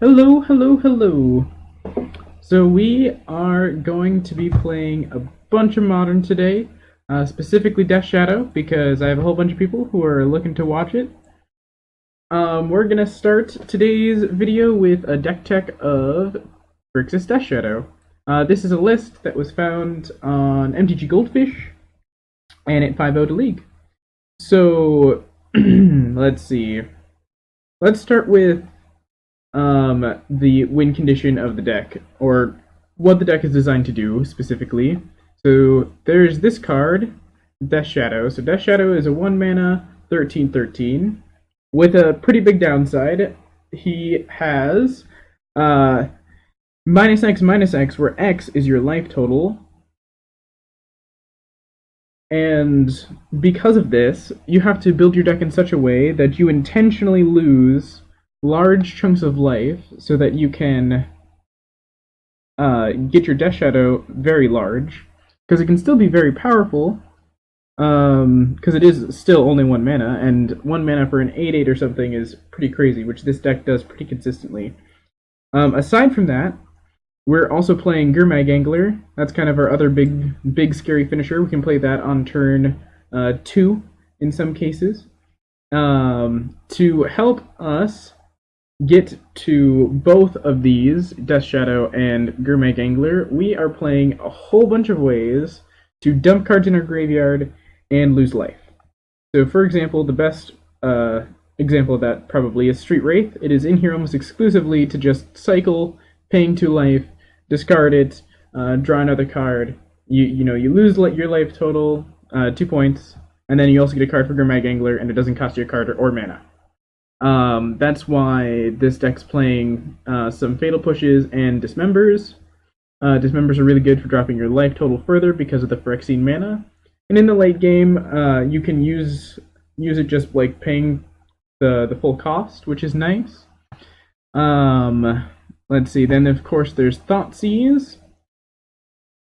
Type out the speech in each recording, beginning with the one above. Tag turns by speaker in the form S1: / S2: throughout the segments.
S1: Hello, hello, hello. So we are going to be playing a bunch of Modern today, specifically Death Shadow, because I have a whole bunch of people who are looking to watch it. We're going to start today's video with a deck tech of Grixis Death Shadow. This is a list that was found on MTG Goldfish, and it 5-0'd a league. So, let's see. Let's start with the win condition of the deck, or what the deck is designed to do specifically. So there's this card, Death Shadow. So Death Shadow is a 1 mana 13/13 with a pretty big downside. He has -X/-X, where X is your life total. And because of this, you have to build your deck in such a way that you intentionally lose large chunks of life so that you can get your Death Shadow very large, because it can still be very powerful, because it is still only 1 mana, and 1 mana for an 8/8 or something is pretty crazy, which this deck does pretty consistently. Aside from that, we're also playing Gurmag Angler. That's kind of our other big scary finisher. We can play that on turn 2 in some cases. To help us get to both of these, Death Shadow and Gurmag Angler, we are playing a whole bunch of ways to dump cards in our graveyard and lose life. So, for example, the best example of that probably is Street Wraith. It is in here almost exclusively to just cycle, paying 2 life, discard it, draw another card. You lose your life total, 2 points, and then you also get a card for Gurmag Angler, and it doesn't cost you a card or mana. That's why this deck's playing some Fatal Pushes and Dismembers. Dismembers are really good for dropping your life total further because of the Phyrexian mana. And in the late game, you can use it just like paying the full cost, which is nice. Let's see, then of course there's Thoughtseize,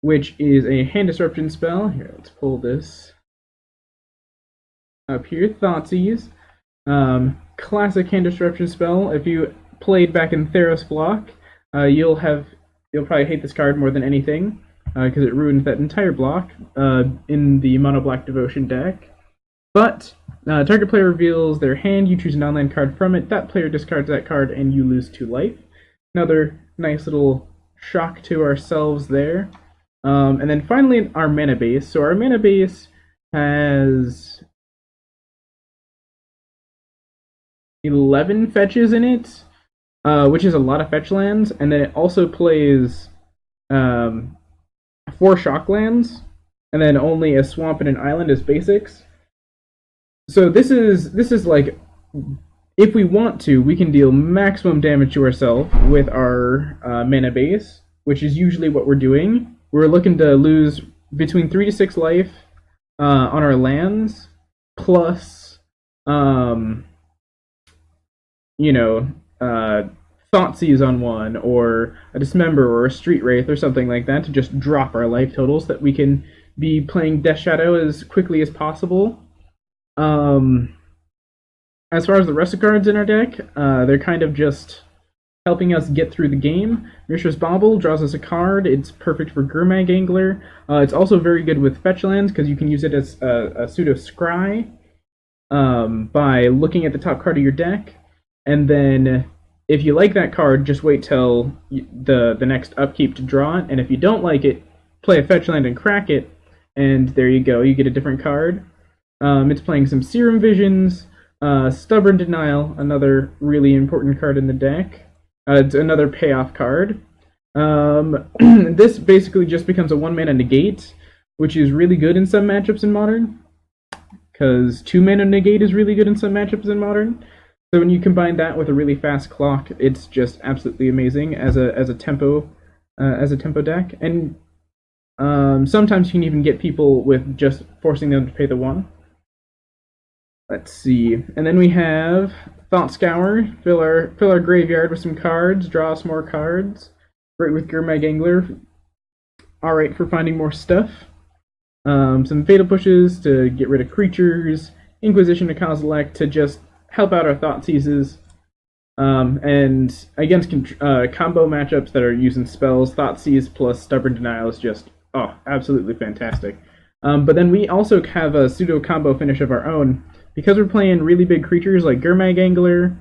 S1: which is a hand disruption spell. Here, let's pull this up here. Thoughtseizes. Classic hand disruption spell. If you played back in Theros Flock, you'll probably hate this card more than anything, because it ruined that entire block in the Mono Black Devotion deck. But target player reveals their hand, you choose a non-land card from it, that player discards that card, and you lose 2 life. Another nice little shock to ourselves there. And then finally, our mana base. So our mana base has 11 fetches in it, which is a lot of fetch lands, and then it also plays 4 shock lands, and then only a swamp and an island as basics. So this is like, if we want to, we can deal maximum damage to ourselves with our mana base, which is usually what we're doing. We're looking to lose between 3 to 6 life on our lands, plus Thoughtseize on one, or a Dismember, or a Street Wraith, or something like that, to just drop our life totals so that we can be playing Death Shadow as quickly as possible. As far as the rest of the cards in our deck, they're kind of just helping us get through the game. Mishra's Bauble draws us a card. It's perfect for Gurmag Angler. It's also very good with fetch lands, because you can use it as a pseudo scry by looking at the top card of your deck. And then, if you like that card, just wait till the next upkeep to draw it. And if you don't like it, play a fetch land and crack it, and there you go. You get a different card. It's playing some Serum Visions, Stubborn Denial, another really important card in the deck. It's another payoff card. This basically just becomes a 1 mana negate, which is really good in some matchups in Modern, because 2 mana negate is really good in some matchups in Modern. So when you combine that with a really fast clock, it's just absolutely amazing as a tempo deck. And sometimes you can even get people with just forcing them to pay the 1. Let's see, and then we have Thought Scour. Fill our graveyard with some cards, draw us more cards. Great with Gurmag Angler. Alright for finding more stuff. Some Fatal Pushes to get rid of creatures. Inquisition to Kozilek to just help out our Thoughtseizes. And against combo matchups that are using spells, Thoughtseize plus Stubborn Denial is just, oh, absolutely fantastic. But then we also have a pseudo combo finish of our own. Because we're playing really big creatures like Gurmag Angler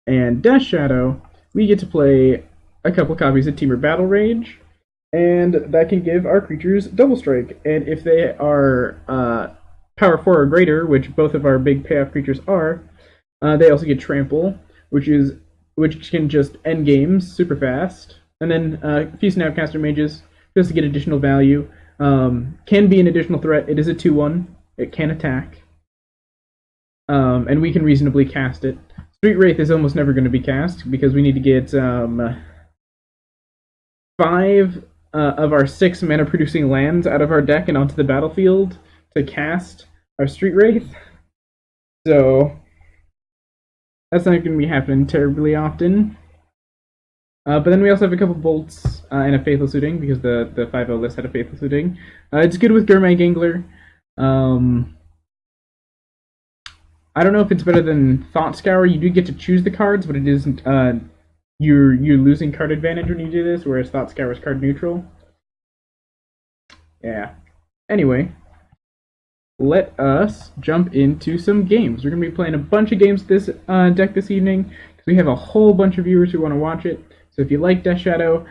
S1: and Death Shadow, we get to play a couple copies of Temur Battle Rage, and that can give our creatures double strike. And if they are power 4 or greater, which both of our big payoff creatures are, they also get trample, which can just end games super fast. And then a few Snapcaster Mages just to get additional value. Can be an additional threat. It is a 2/1. It can attack. And we can reasonably cast it. Street Wraith is almost never going to be cast because we need to get 5 of our 6 mana producing lands out of our deck and onto the battlefield to cast our Street Wraith. So that's not going to be happening terribly often. But then we also have a couple bolts and a Faithless Looting because the 5/0 list had a Faithless Looting. It's good with Gurmag Angler. I don't know if it's better than Thought Scour. You do get to choose the cards, but it isn't. You're losing card advantage when you do this, whereas Thought Scour is card neutral. Yeah. Anyway, let us jump into some games. We're going to be playing a bunch of games this deck this evening because we have a whole bunch of viewers who want to watch it. So if you like Death Shadow,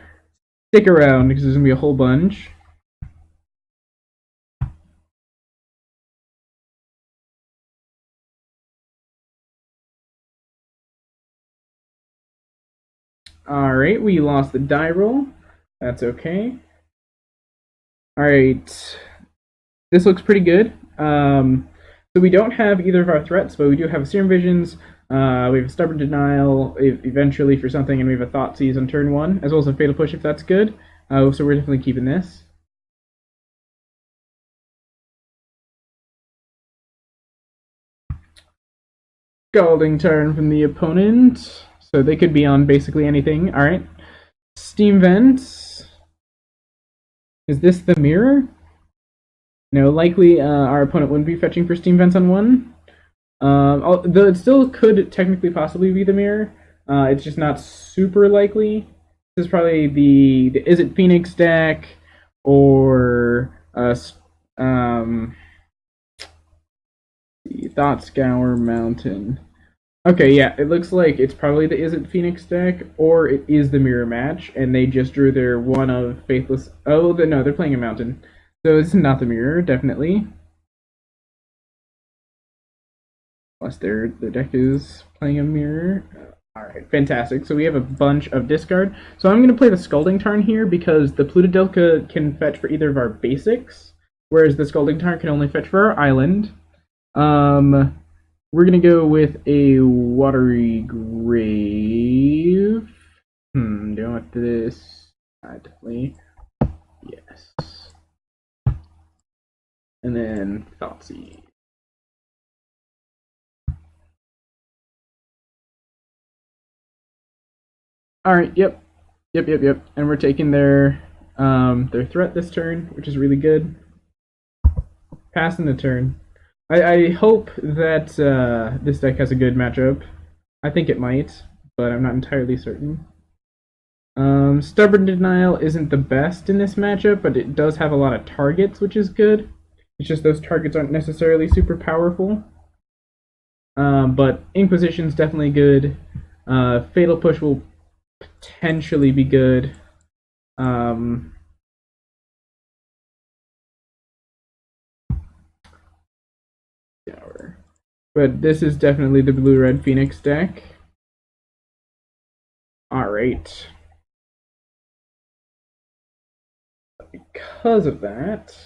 S1: stick around because there's going to be a whole bunch. Alright, we lost the die roll. That's okay. Alright. This looks pretty good. So we don't have either of our threats, but we do have Serum Visions. We have a Stubborn Denial eventually for something, and we have a Thoughtseize on turn 1, as well as a Fatal Push if that's good. So we're definitely keeping this. Scalding Turn from the opponent. So they could be on basically anything. Alright. Steam Vents. Is this the mirror? No, likely our opponent wouldn't be fetching for Steam Vents on 1. Though it still could technically possibly be the mirror. It's just not super likely. This is probably the Is It Phoenix deck or the Thought Scour Mountain. Okay, yeah, it looks like it's probably the Is It Phoenix deck, or it is the Mirror Match, and they just drew their one of Faithless... Oh, no, they're playing a Mountain. So it's not the Mirror, definitely. Unless their deck is playing a Mirror. Alright, fantastic. So we have a bunch of discard. So I'm going to play the Scalding Tarn here, because the Plutodilka can fetch for either of our basics, whereas the Scalding Tarn can only fetch for our island. We're going to go with a Watery Grave. Do I want this? Definitely. Yes. And then Thoughtseize. Alright, yep. And we're taking their threat this turn, which is really good. Passing the turn. I hope that this deck has a good matchup. I think it might, but I'm not entirely certain. Stubborn Denial isn't the best in this matchup, but it does have a lot of targets, which is good. It's just those targets aren't necessarily super powerful. But Inquisition's definitely good. Fatal Push will potentially be good. But this is definitely the blue-red Phoenix deck. Alright. Because of that,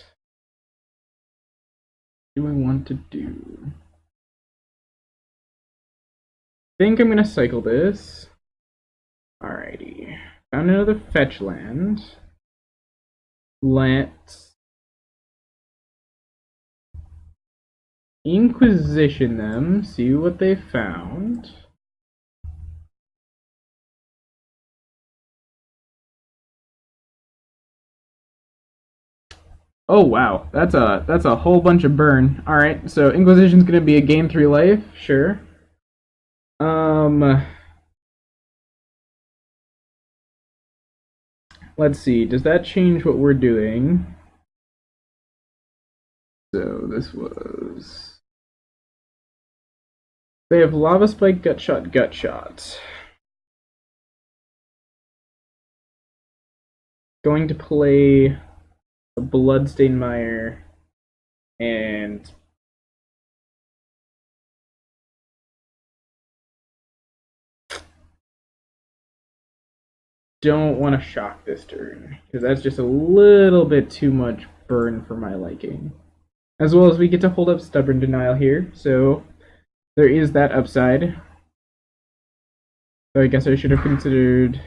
S1: what do I want to do? I think I'm going to cycle this. Alrighty. Found another fetch land. Let's Inquisition them, see what they found. Oh wow, that's a whole bunch of burn. All right, so Inquisition's gonna be a gain 3 life, sure. Let's see, does that change what we're doing? So this was... They have Lava Spike, Gut Shot, Gut Shot. Going to play a Bloodstained Mire and don't want to shock this turn because that's just a little bit too much burn for my liking. As well as we get to hold up Stubborn Denial here, so there is that upside. So I guess I should have considered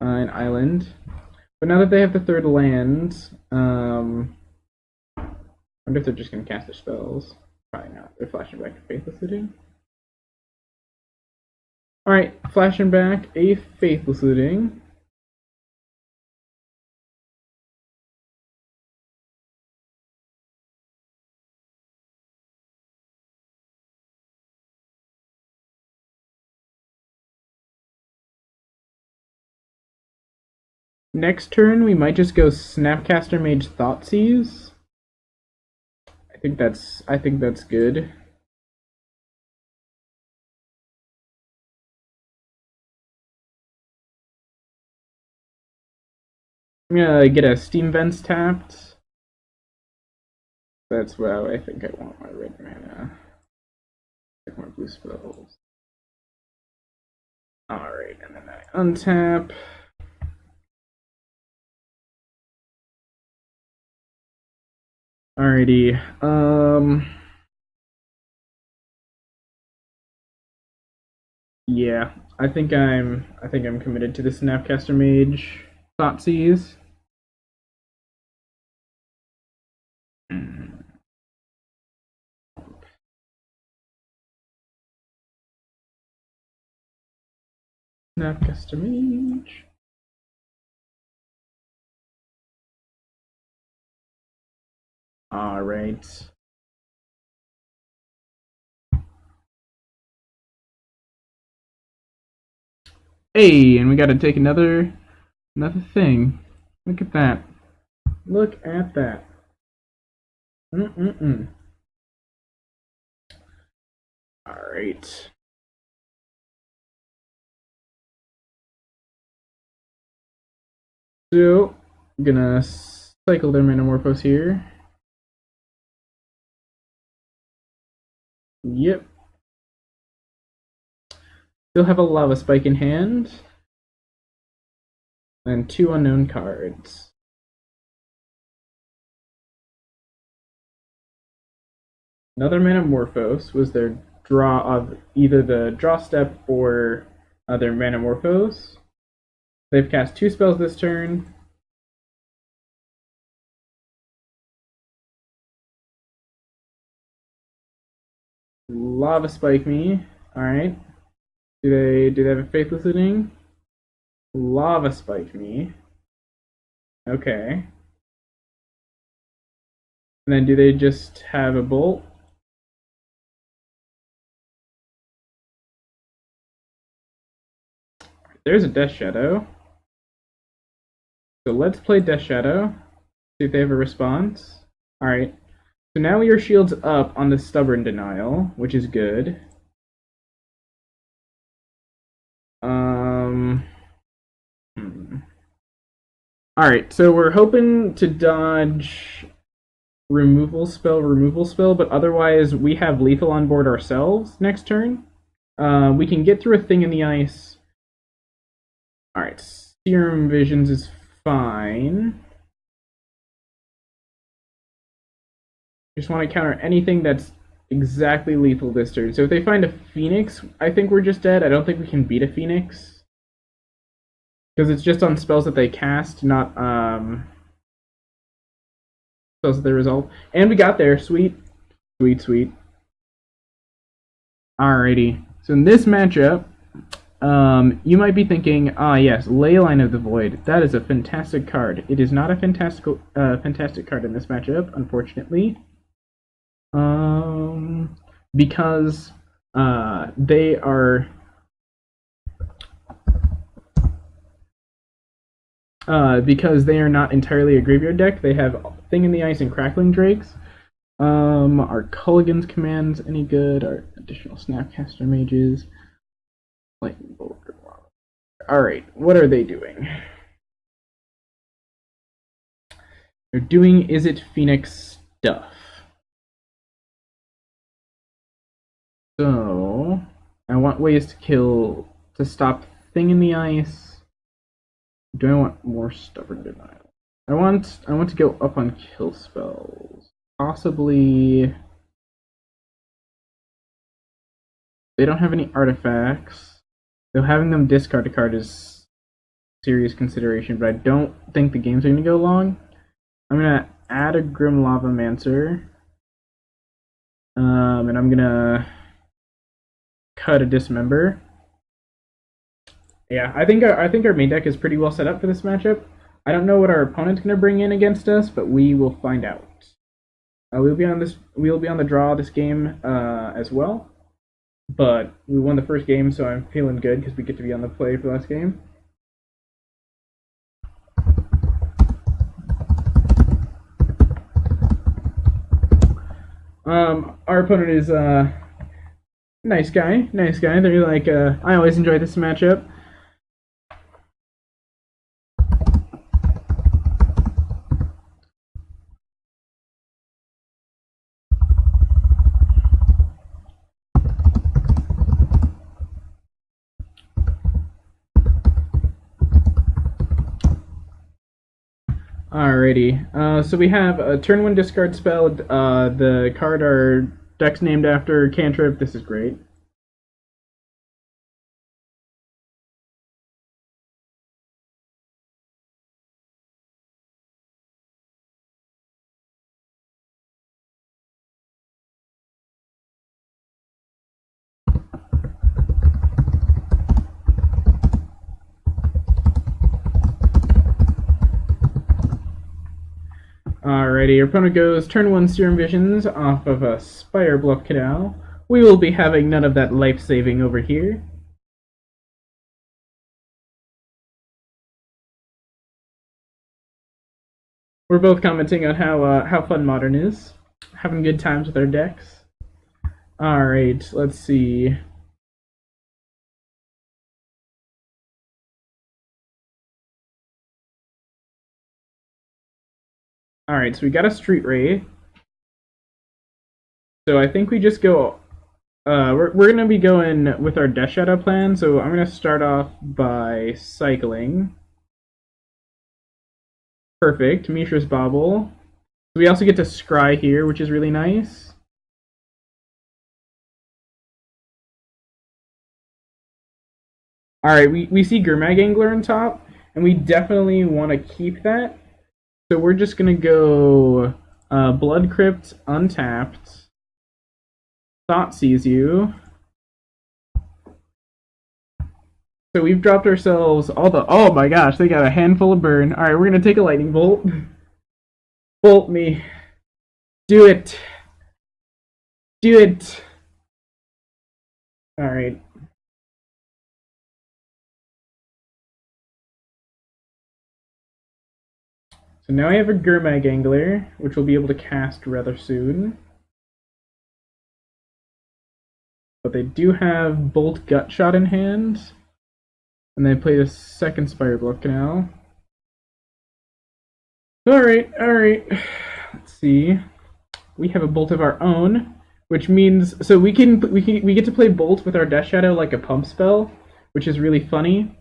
S1: an island. But now that they have the third land, I wonder if they're just going to cast their spells. Probably not. They're flashing back to Faithless Looting. Alright, flashing back a Faithless Looting. Next turn, we might just go Snapcaster Mage Thoughtseize. I think that's good. I'm gonna get a Steam Vents tapped. That's what I think I want my red mana. Get more blue spells. Alright, and then I untap. Alrighty. Yeah, I think I'm committed to the Snapcaster Mage Thoughtseize. Snapcaster Mage. Alright. Hey, and we gotta take another thing. Look at that. Look at that. Alright. So, I'm gonna cycle their Metamorphose here. Yep. Still have a Lava Spike in hand. And 2 unknown cards. Another Metamorphose was their draw of either the draw step or their Metamorphose. They've cast 2 spells this turn. Lava Spike me. Alright. Do they have a Faithless Looting? Lava Spike me. Okay. And then do they just have a Bolt? There's a Death Shadow. So let's play Death Shadow. See if they have a response. Alright. So now your shield's up on the Stubborn Denial, which is good. Alright, so we're hoping to dodge removal spell, but otherwise we have lethal on board ourselves next turn. We can get through a Thing in the Ice. Alright, Serum Visions is fine. Just want to counter anything that's exactly lethal this turn. So if they find a Phoenix, I think we're just dead. I don't think we can beat a Phoenix. Because it's just on spells that they cast, not spells that they resolve. And we got there. Sweet. Sweet, sweet. Alrighty. So in this matchup, you might be thinking, yes, Leyline of the Void. That is a fantastic card. It is not a fantastic card in this matchup, unfortunately. Because they are because they are not entirely a graveyard deck. They have Thing in the Ice and Crackling Drakes. Are Culligan's commands any good? Are additional Snapcaster mages? Lightning Bolt. Alright, what are they doing? They're doing Izzet Phoenix stuff. So, I want ways to stop Thing in the Ice. Do I want more Stubborn Denial? I want to go up on kill spells. Possibly. They don't have any artifacts. Though having them discard a card is serious consideration, but I don't think the game's going to go long. I'm gonna add a Grim Lava Mancer. And I'm gonna cut a Dismember. Yeah, I think our main deck is pretty well set up for this matchup. I don't know what our opponent's gonna bring in against us, but we will find out. We'll be on the draw this game as well. But we won the first game, so I'm feeling good because we get to be on the play for the last game. Our opponent is nice guy. They're like, I always enjoy this matchup. Alrighty, so we have a turn 1 discard spell, the card our deck's named after, cantrip. This is great. Alrighty, our opponent goes turn 1 Serum Visions off of a Spire Bluff Canal. We will be having none of that life saving over here. We're both commenting on how fun Modern is. Having good times with our decks. Alright, let's see. Alright, so we got a Street Wraith. So I think we just go. We're gonna be going with our Death Shadow plan. So I'm gonna start off by cycling. Perfect, Mishra's Bauble. So we also get to scry here, which is really nice. Alright, we see Gurmag Angler on top, and we definitely want to keep that. So we're just gonna go Blood Crypt untapped. Thought sees you. So we've dropped ourselves all the. Oh my gosh, they got a handful of burn. Alright, we're gonna take a lightning bolt. Bolt me. Do it. Do it. Alright. So now I have a Gurmag Angler, which we'll be able to cast rather soon. But they do have Bolt Gutshot in hand. And they played a second Spire Bluff Canal. Alright. Let's see. We have a Bolt of our own, which means so we get to play Bolt with our Death Shadow like a pump spell, which is really funny.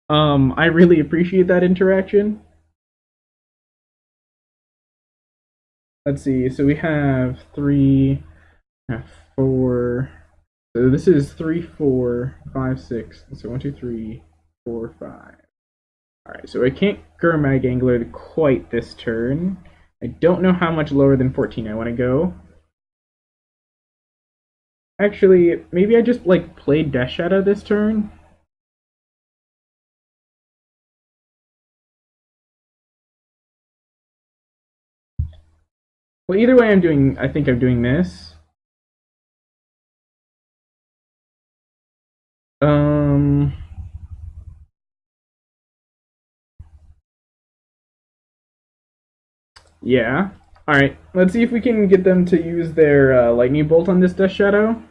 S1: I really appreciate that interaction. Let's see. So we have 3, 4. So this is 3, 4, 5, 6. So 1, 2, 3, 4, 5. Alright, so I can't Gurmag Angler quite this turn. I don't know how much lower than 14 I want to go. Actually, maybe I just like played Death Shadow this turn. Well, either way, I think I'm doing this. Um, Yeah. Alright, let's see if we can get them to use their lightning bolt on this Death Shadow.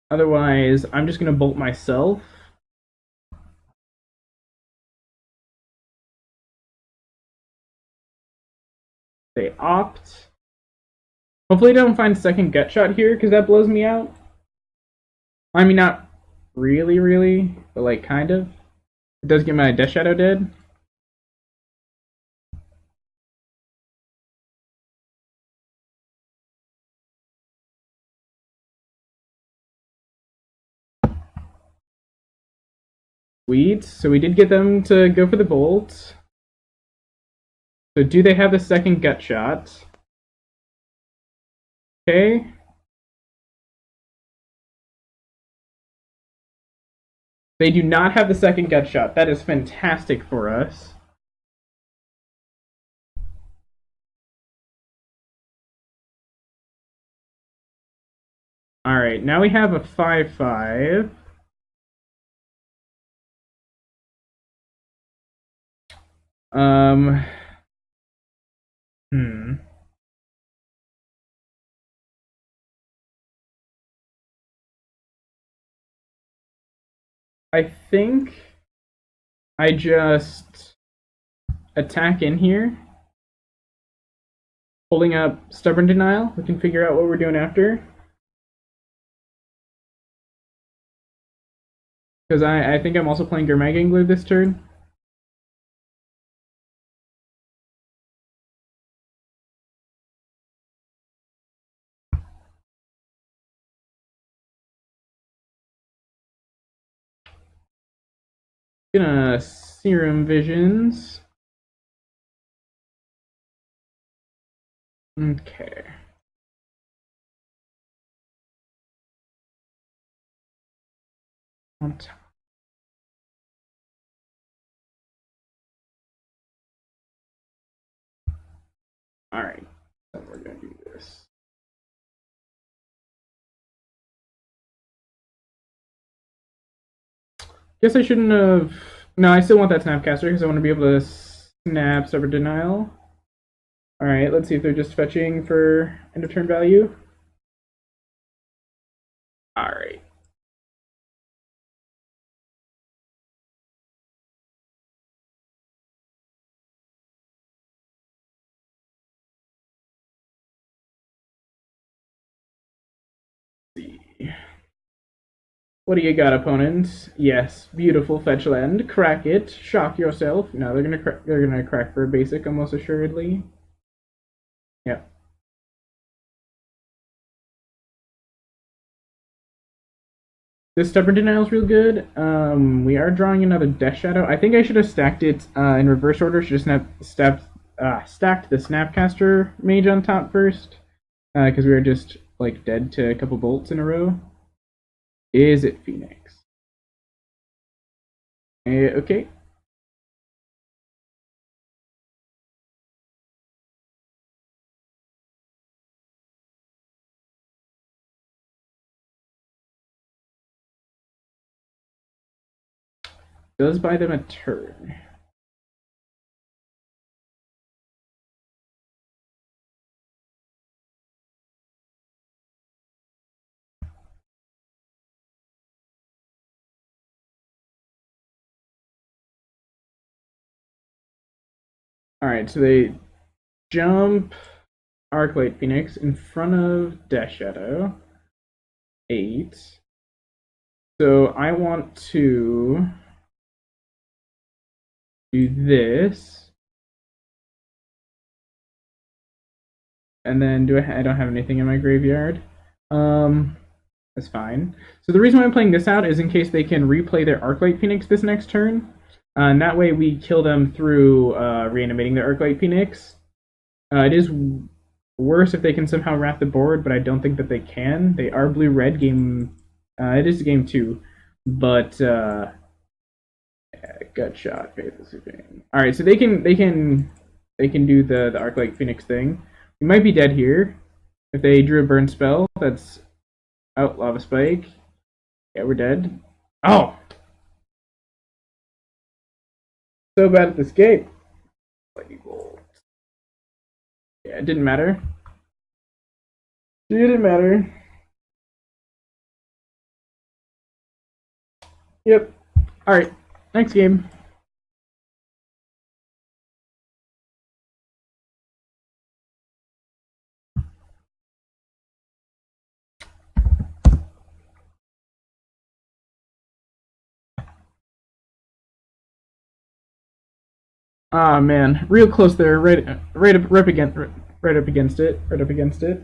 S1: Otherwise, I'm just gonna bolt myself. They opt. Hopefully they don't find second gut shot here, because that blows me out. I mean, not really, but like kind of. It does get my Death Shadow dead. Sweet. So we did get them to go for the bolt. So do they have the second gut shot? Okay. They do not have the second gut shot. That is fantastic for us. Alright, now we have a 5-5. Um. Hmm. I think I just attack in here, holding up Stubborn Denial. We can figure out what we're doing after. Because I think I'm also playing Gurmag Angler this turn. Gonna Serum Visions. Okay. On top. Alright. Then we're gonna do this. Guess I shouldn't have. No, I still want that Snapcaster because I want to be able to snap Stubborn Denial. Alright, let's see if they're just fetching for end of turn value. Alright. What do you got, opponent? Yes, beautiful fetch land. Crack it. Shock yourself. No, they're gonna crack for a basic almost assuredly. Yep. This Stubborn Denial is real good. We are drawing another Death Shadow. I think I should have stacked it in reverse order. Should have stacked the Snapcaster Mage on top first, because we were just like dead to a couple bolts in a row. Is it Phoenix? Okay. Does buy them a turn. Alright, so they jump Arclight Phoenix in front of Death Shadow. 8. So I want to do this. And then I don't have anything in my graveyard. That's fine. So the reason why I'm playing this out is in case they can replay their Arclight Phoenix this next turn. And that way we kill them through reanimating their Arclight Phoenix. It is worse if they can somehow wrap the board, but I don't think that they can. They are blue-red game. It is game 2, but yeah, gut shot, faithful sleeping. All right, so they can do the Arclight Phoenix thing. We might be dead here if they drew a burn spell. That's out Lava Spike. Yeah, we're dead. Oh, so bad at this game. Yeah, it didn't matter. It didn't matter. Yep. All right. Next game. Ah, man, real close there. Right up against it. Right up against it.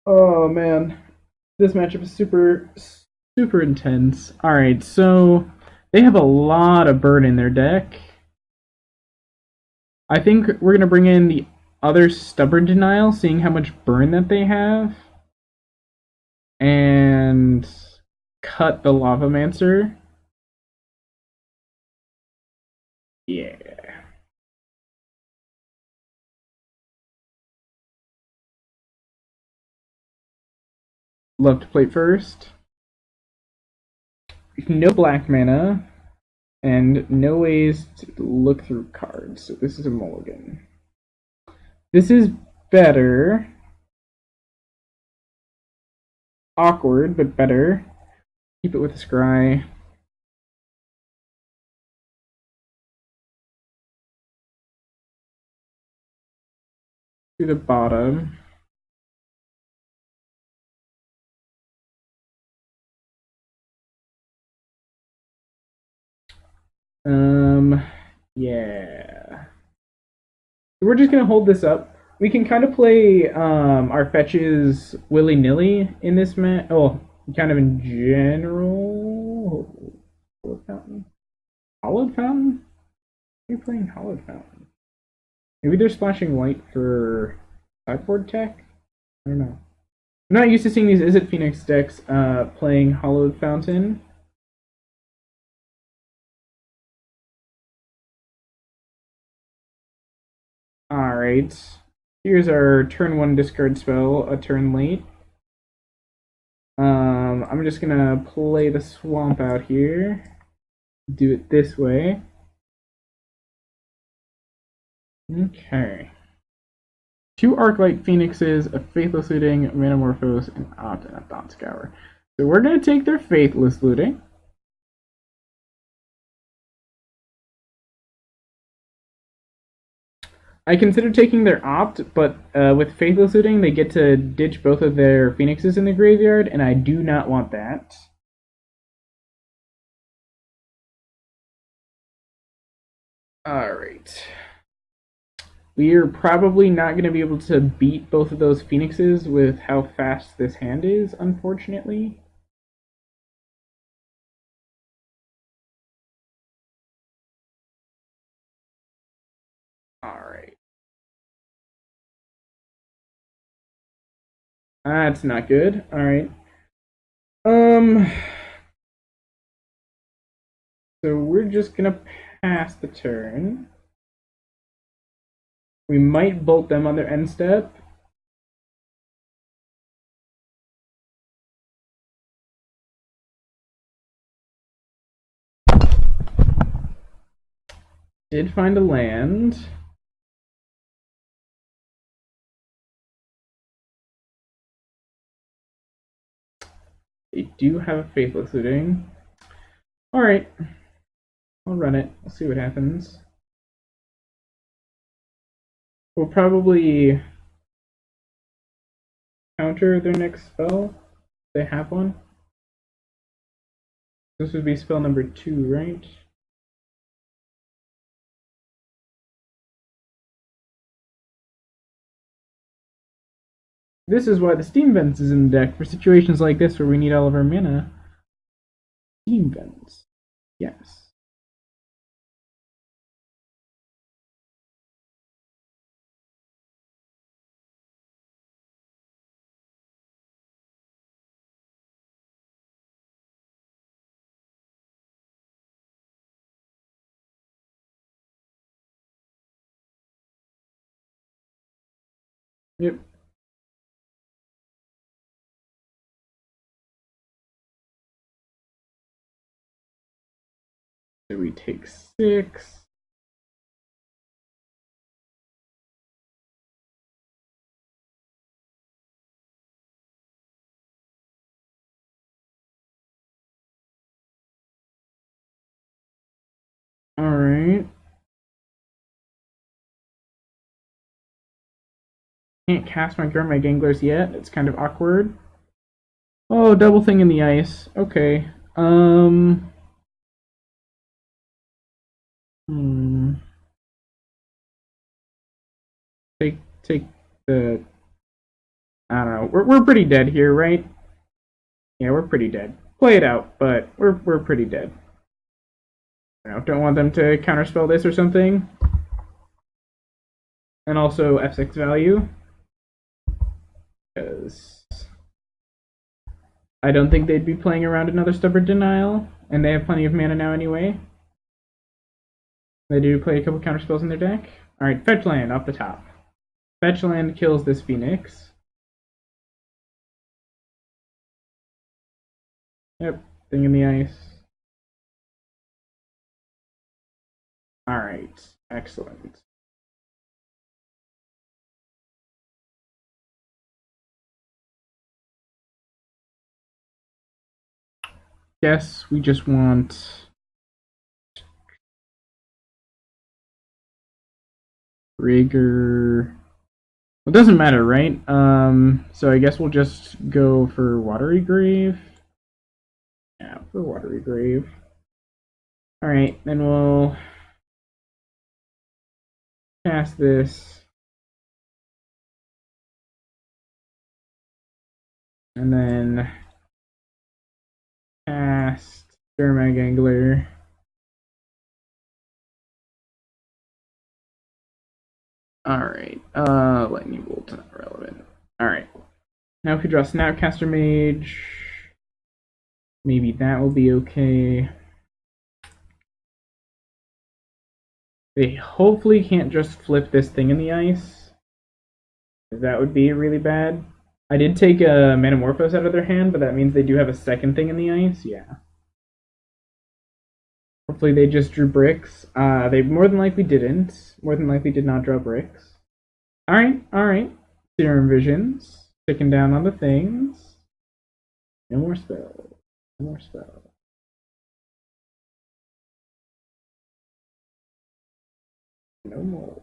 S1: Oh man, this matchup is super intense. All right, so they have a lot of burn in their deck. I think we're gonna bring in the other stubborn denial, seeing how much burn that they have, and cut the lavamancer. Yeah, love to play first. No black mana and no ways to look through cards. So this is a mulligan. This is better. Awkward, but better. Keep it with a scry. To the bottom. Um, yeah. We're just gonna hold this up. We can kind of play our fetches willy nilly in this match. Oh, kind of in general. Hollowed Fountain. Hollowed Fountain? Are you playing Hollowed Fountain? Maybe they're splashing white for sideboard tech. I don't know. I'm not used to seeing these Izzet Phoenix decks playing Hollowed Fountain. Alright. Here's our turn 1 discard spell, a turn late. I'm just gonna play the swamp out here. Do it this way. Okay. 2 Arclight Phoenixes, a Faithless Looting, Metamorphose, and Opt, and a Thought Scour. So we're gonna take their Faithless Looting. I considered taking their Opt, but with Faithless Looting, they get to ditch both of their Phoenixes in the graveyard, and I do not want that. Alright. We are probably not going to be able to beat both of those Phoenixes with how fast this hand is, unfortunately. Alright. That's not good. Alright. Um, so we're just going to pass the turn. We might bolt them on their end step. Did find a land. They do have a Faithless Looting. Alright. I'll run it. We'll see what happens. We'll probably counter their next spell. If they have one. This would be spell number 2, right? This is why the Steam Vents is in the deck, for situations like this where we need all of our mana. Steam Vents. Yes. Yep. So we take 6. Alright. Can't cast my Gurmag Anglers yet. It's kind of awkward. Oh, double thing in the ice. Okay. Hmm. Take the. I don't know. We're pretty dead here, right? Yeah, we're pretty dead. Play it out, but we're pretty dead. Don't want them to counterspell this or something. And also F6 value. Because I don't think they'd be playing around another Stubborn Denial. And they have plenty of mana now anyway. They do play a couple counterspells in their deck. Alright, fetch land off the top. Fetch land kills this Phoenix. Yep, thing in the ice. Alright, excellent. Guess we just want Rigor. Well, it doesn't matter, right? So I guess we'll just go for Watery Grave. Yeah, for Watery Grave. Alright, then we'll cast this. And then cast Gurmag Angler. Alright, Lightning Bolt, not relevant. Alright. Now if we draw Snapcaster Mage, maybe that will be okay. They hopefully can't just flip this thing in the ice. That would be really bad. I did take a Metamorphose out of their hand, but that means they do have a second thing in the ice. Yeah. Hopefully they just drew bricks. They more than likely didn't. More than likely did not draw bricks. Alright, alright. Serum Visions. Sticking down on the things. No more spells. No more spells. No more.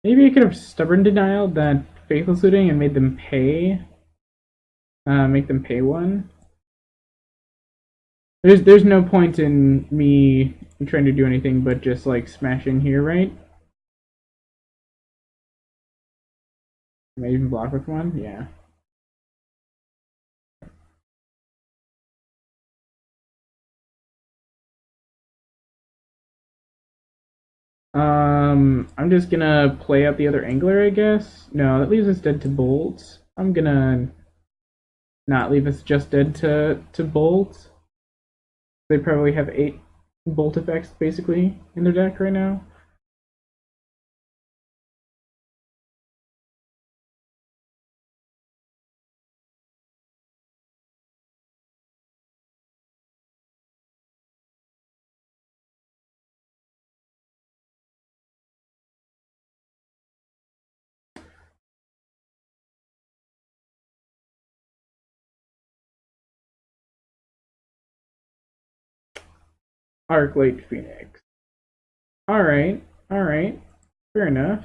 S1: Maybe I could have Stubborn Denial that Faithless Looting and made them pay. Make them pay 1. There's no point in me trying to do anything but just like smashing here, right? Am I even block with 1? Yeah. I'm just gonna play out the other angler, I guess. No, that leaves us dead to bolts. I'm gonna not leave us just dead to bolts. They probably have 8 bolt effects basically in their deck right now. Arclight Phoenix. Alright, alright. Fair enough.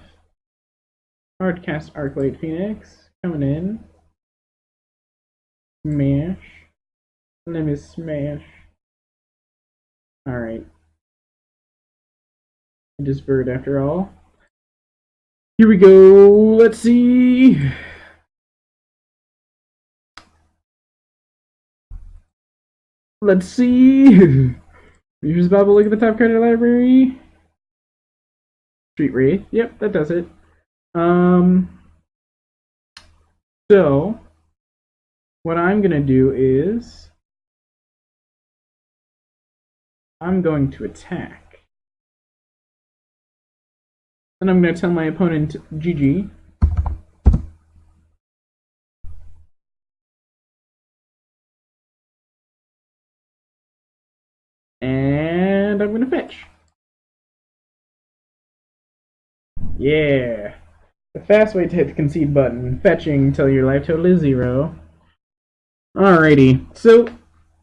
S1: Hardcast Arclight Phoenix. Coming in. Smash. His name is Smash. Alright. It is bird after all. Here we go. Let's see. Let's see. Here's Bubble. Look at the top card of the library. Street Wraith. Yep, that does it. So, what I'm going to do is I'm going to attack. And I'm going to tell my opponent GG. And I'm going to fetch. Yeah. The fast way to hit the concede button, fetching until your life total is 0. Alrighty, so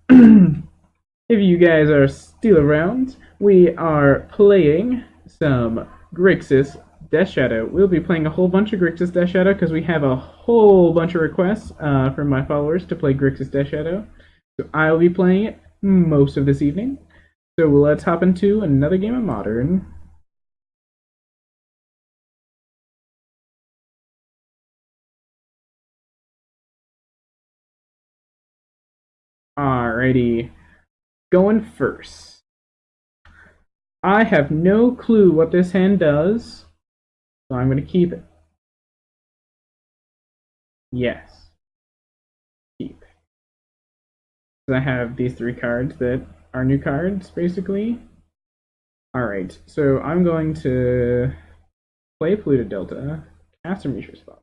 S1: if you guys are still around, we are playing some Grixis Death Shadow. We'll be playing a whole bunch of Grixis Death Shadow because we have a whole bunch of requests from my followers to play Grixis Death Shadow. So I'll be playing it most of this evening. So let's hop into another game of Modern. Alrighty, going first. I have no clue what this hand does, so I'm going to keep it. Yes, keep. So I have these 3 cards that are new cards, basically. Alright, so I'm going to play Polluted Delta, cast a Mishra's Bauble.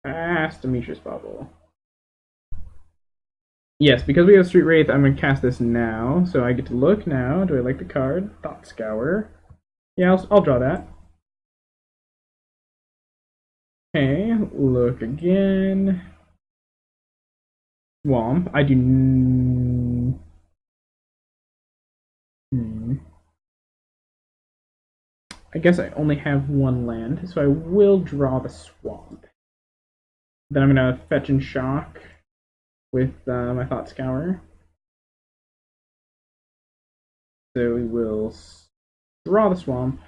S1: Cast a Mishra's Bauble. Yes, because we have Street Wraith, I'm going to cast this now, so I get to look now. Do I like the card? Thought Scour. Yeah, I'll draw that. Okay, look again. Swamp. I do. I guess I only have 1 land, so I will draw the swamp. Then I'm gonna fetch and shock with my Thought Scour. So we will draw the swamp.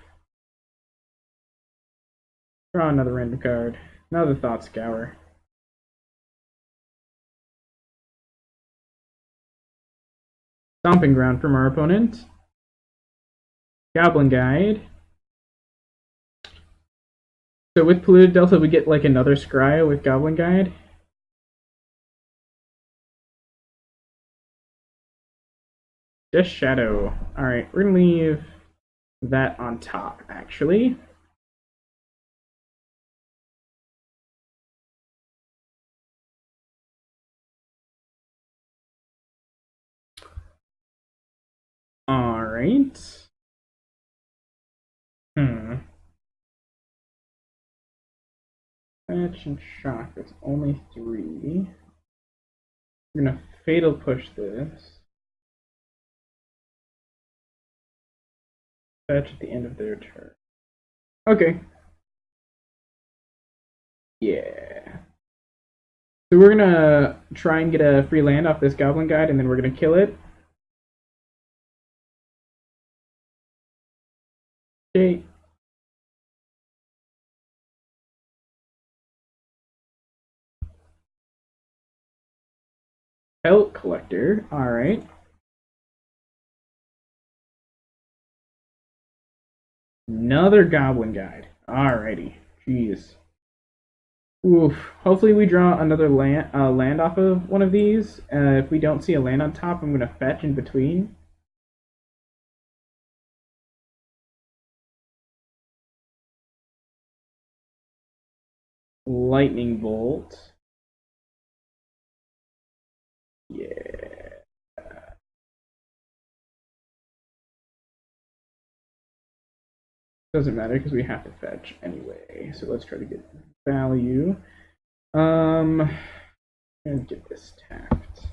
S1: Draw another random card. Another Thought Scour. Stomping Ground from our opponent. Goblin Guide. So with Polluted Delta, we get like another Scryo with Goblin Guide. Just Shadow. Alright, we're gonna leave that on top, actually. Alright. Fetch and shock. It's only 3. We're gonna Fatal Push this. Fetch at the end of their turn. Okay. Yeah. So we're gonna try and get a free land off this Goblin Guide, and then we're gonna kill it. Okay. Pellet Collector. Alright. Another Goblin Guide. Alrighty. Jeez. Oof. Hopefully we draw another land off of one of these. If we don't see a land on top, I'm gonna fetch in between. Lightning Bolt. Yeah. Doesn't matter because we have to fetch anyway. So let's try to get value. And get this tapped.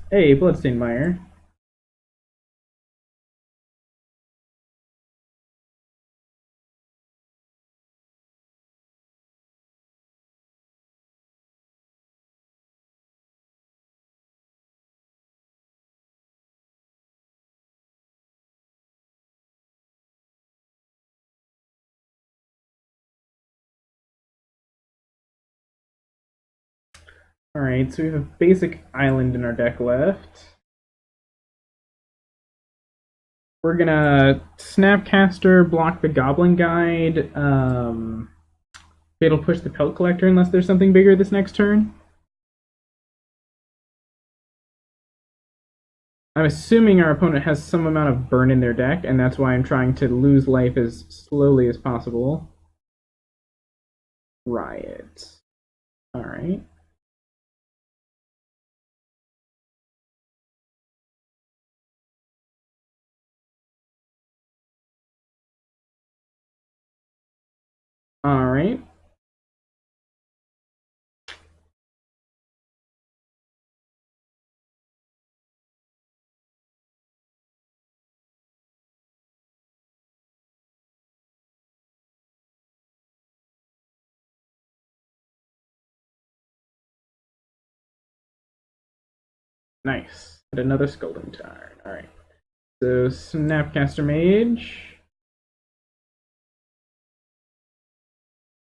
S1: Hey, Bloodstained Mire. Alright, so we have a basic island in our deck left. We're gonna Snapcaster, block the Goblin Guide. It'll push the Pelt Collector unless there's something bigger this next turn. I'm assuming our opponent has some amount of burn in their deck, and that's why I'm trying to lose life as slowly as possible. Riot. Alright. Alright. Nice. And another Scolding Tarn. Alright. So Snapcaster Mage.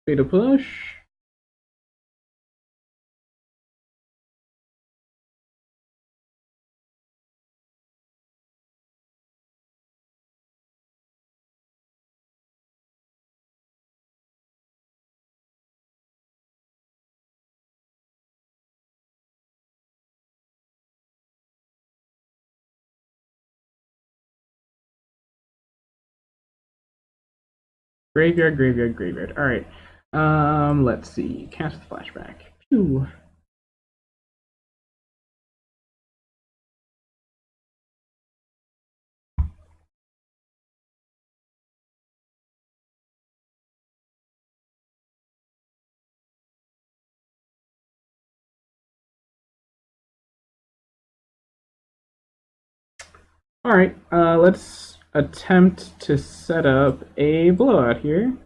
S1: Fatal Push. Graveyard, graveyard, graveyard. Alright. Let's see. Cast with flashback. Phew. Alright, let's attempt to set up a blowout here.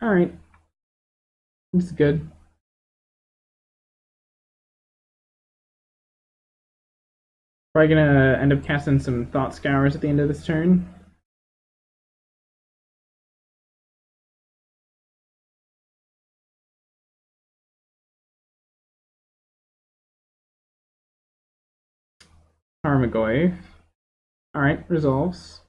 S1: Alright. This is good. Probably gonna end up casting some Thought Scours at the end of this turn. Tarmogoyf. Alright, resolves.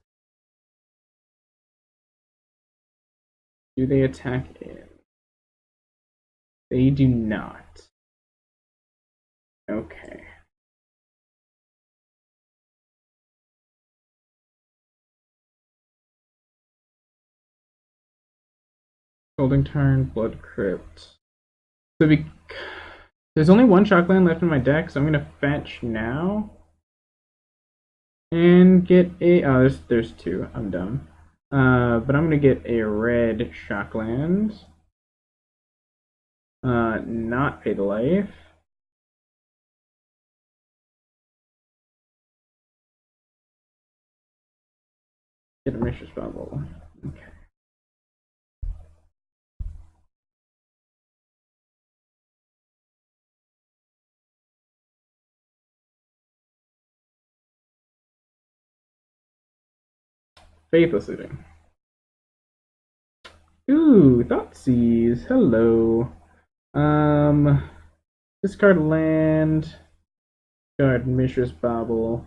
S1: Do they attack in? They do not. Okay. Holding turn, Blood Crypt. So there's only one Shockland left in my deck, so I'm gonna fetch now. And get a there's two. I'm dumb. But I'm gonna get a red Shockland. Not pay the life. Get a Mishra's Bubble. Okay. Faithless Looting. Ooh, Thoughtseize. Hello. Discard land. Discard Mishra's Bauble.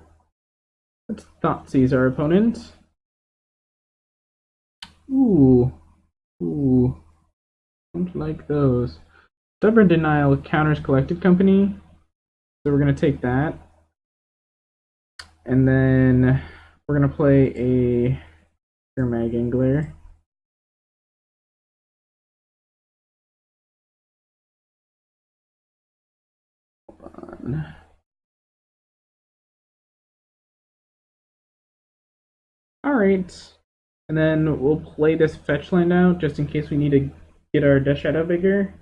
S1: Let's Thoughtseize our opponent. Ooh. Ooh. Don't like those. Stubborn Denial counters Collected Company. So we're going to take that. And then we're going to play a Gurmag Angler. Hold on. Alright. And then we'll play this fetch land out just in case we need to get our Death Shadow bigger.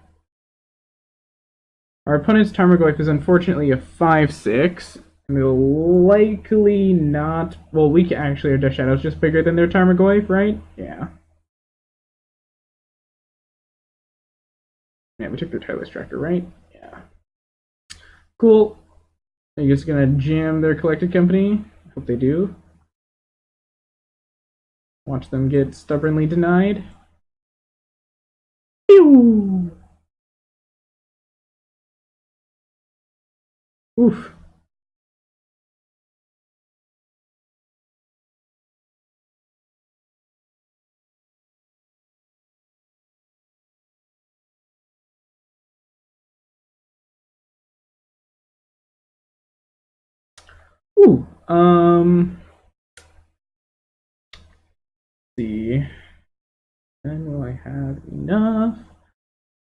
S1: Our opponent's Tarmogoyf is unfortunately a 5/6. And we'll likely not. Well, we can actually, our Death Shadow's just bigger than their Tarmogoyf, right? Yeah. Yeah, we took their Tireless Tracker, right? Yeah. Cool. Are you just gonna jam their Collected Company? Hope they do. Watch them get stubbornly denied. Pew! Oof. Ooh. See. Then will I have enough?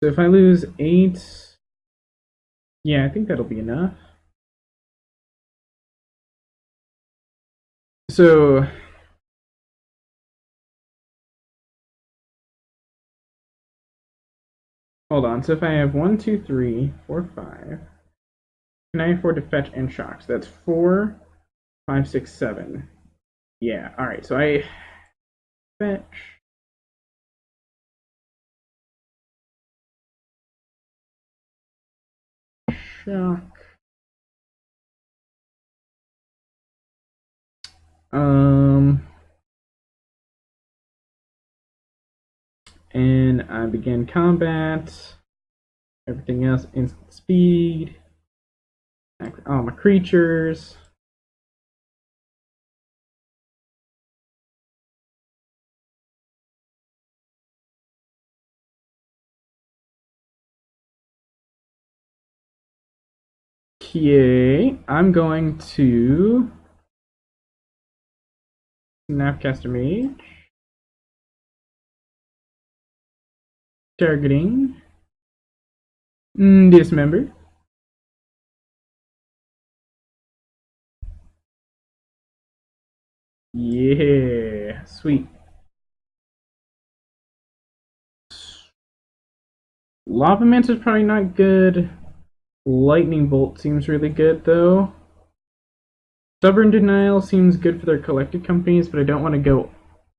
S1: So if I lose 8, yeah, I think that'll be enough. So hold on. So if I have 1, 2, 3, 4, 5, can I afford to fetch and shock? So that's 4, 5, 6, 7. Yeah. All right. So I fetch. Shock. Um, and I begin combat. Everything else, instant speed. All my creatures. Okay, I'm going to Snapcaster Mage. Targeting. Dismember. Yeah, sweet. Lava Manta is probably not good. Lightning Bolt seems really good though. Stubborn Denial seems good for their collected companies, but I don't want to go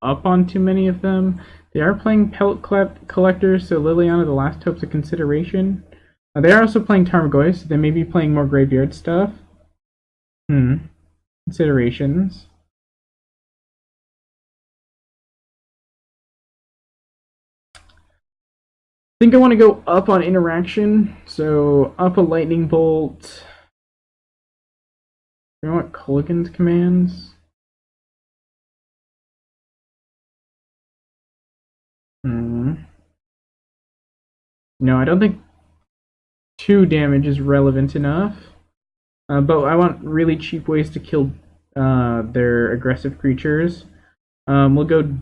S1: up on too many of them. They are playing Pelt Collectors, so Liliana the Last Hope's a consideration. They are also playing Tarmogoyf, so they may be playing more graveyard stuff. Considerations. I think I want to go up on interaction, so up a lightning bolt. You know what Culligan's commands? No, I don't think 2 damage is relevant enough. But I want really cheap ways to kill their aggressive creatures. We'll go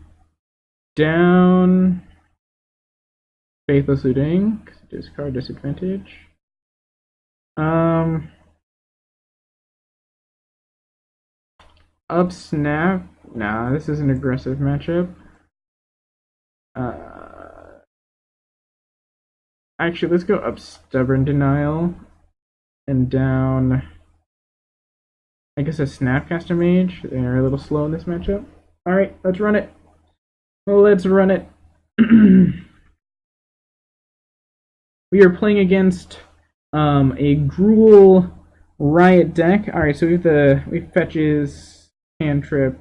S1: down Faithless Looting, discard disadvantage. Up Snap. Nah, this is an aggressive matchup. Actually, let's go up Stubborn Denial and down. I guess a Snapcaster Mage. They're a little slow in this matchup. All right, let's run it. Let's run it. We are playing against a Gruul Riot deck. All right, so we fetches cantrip.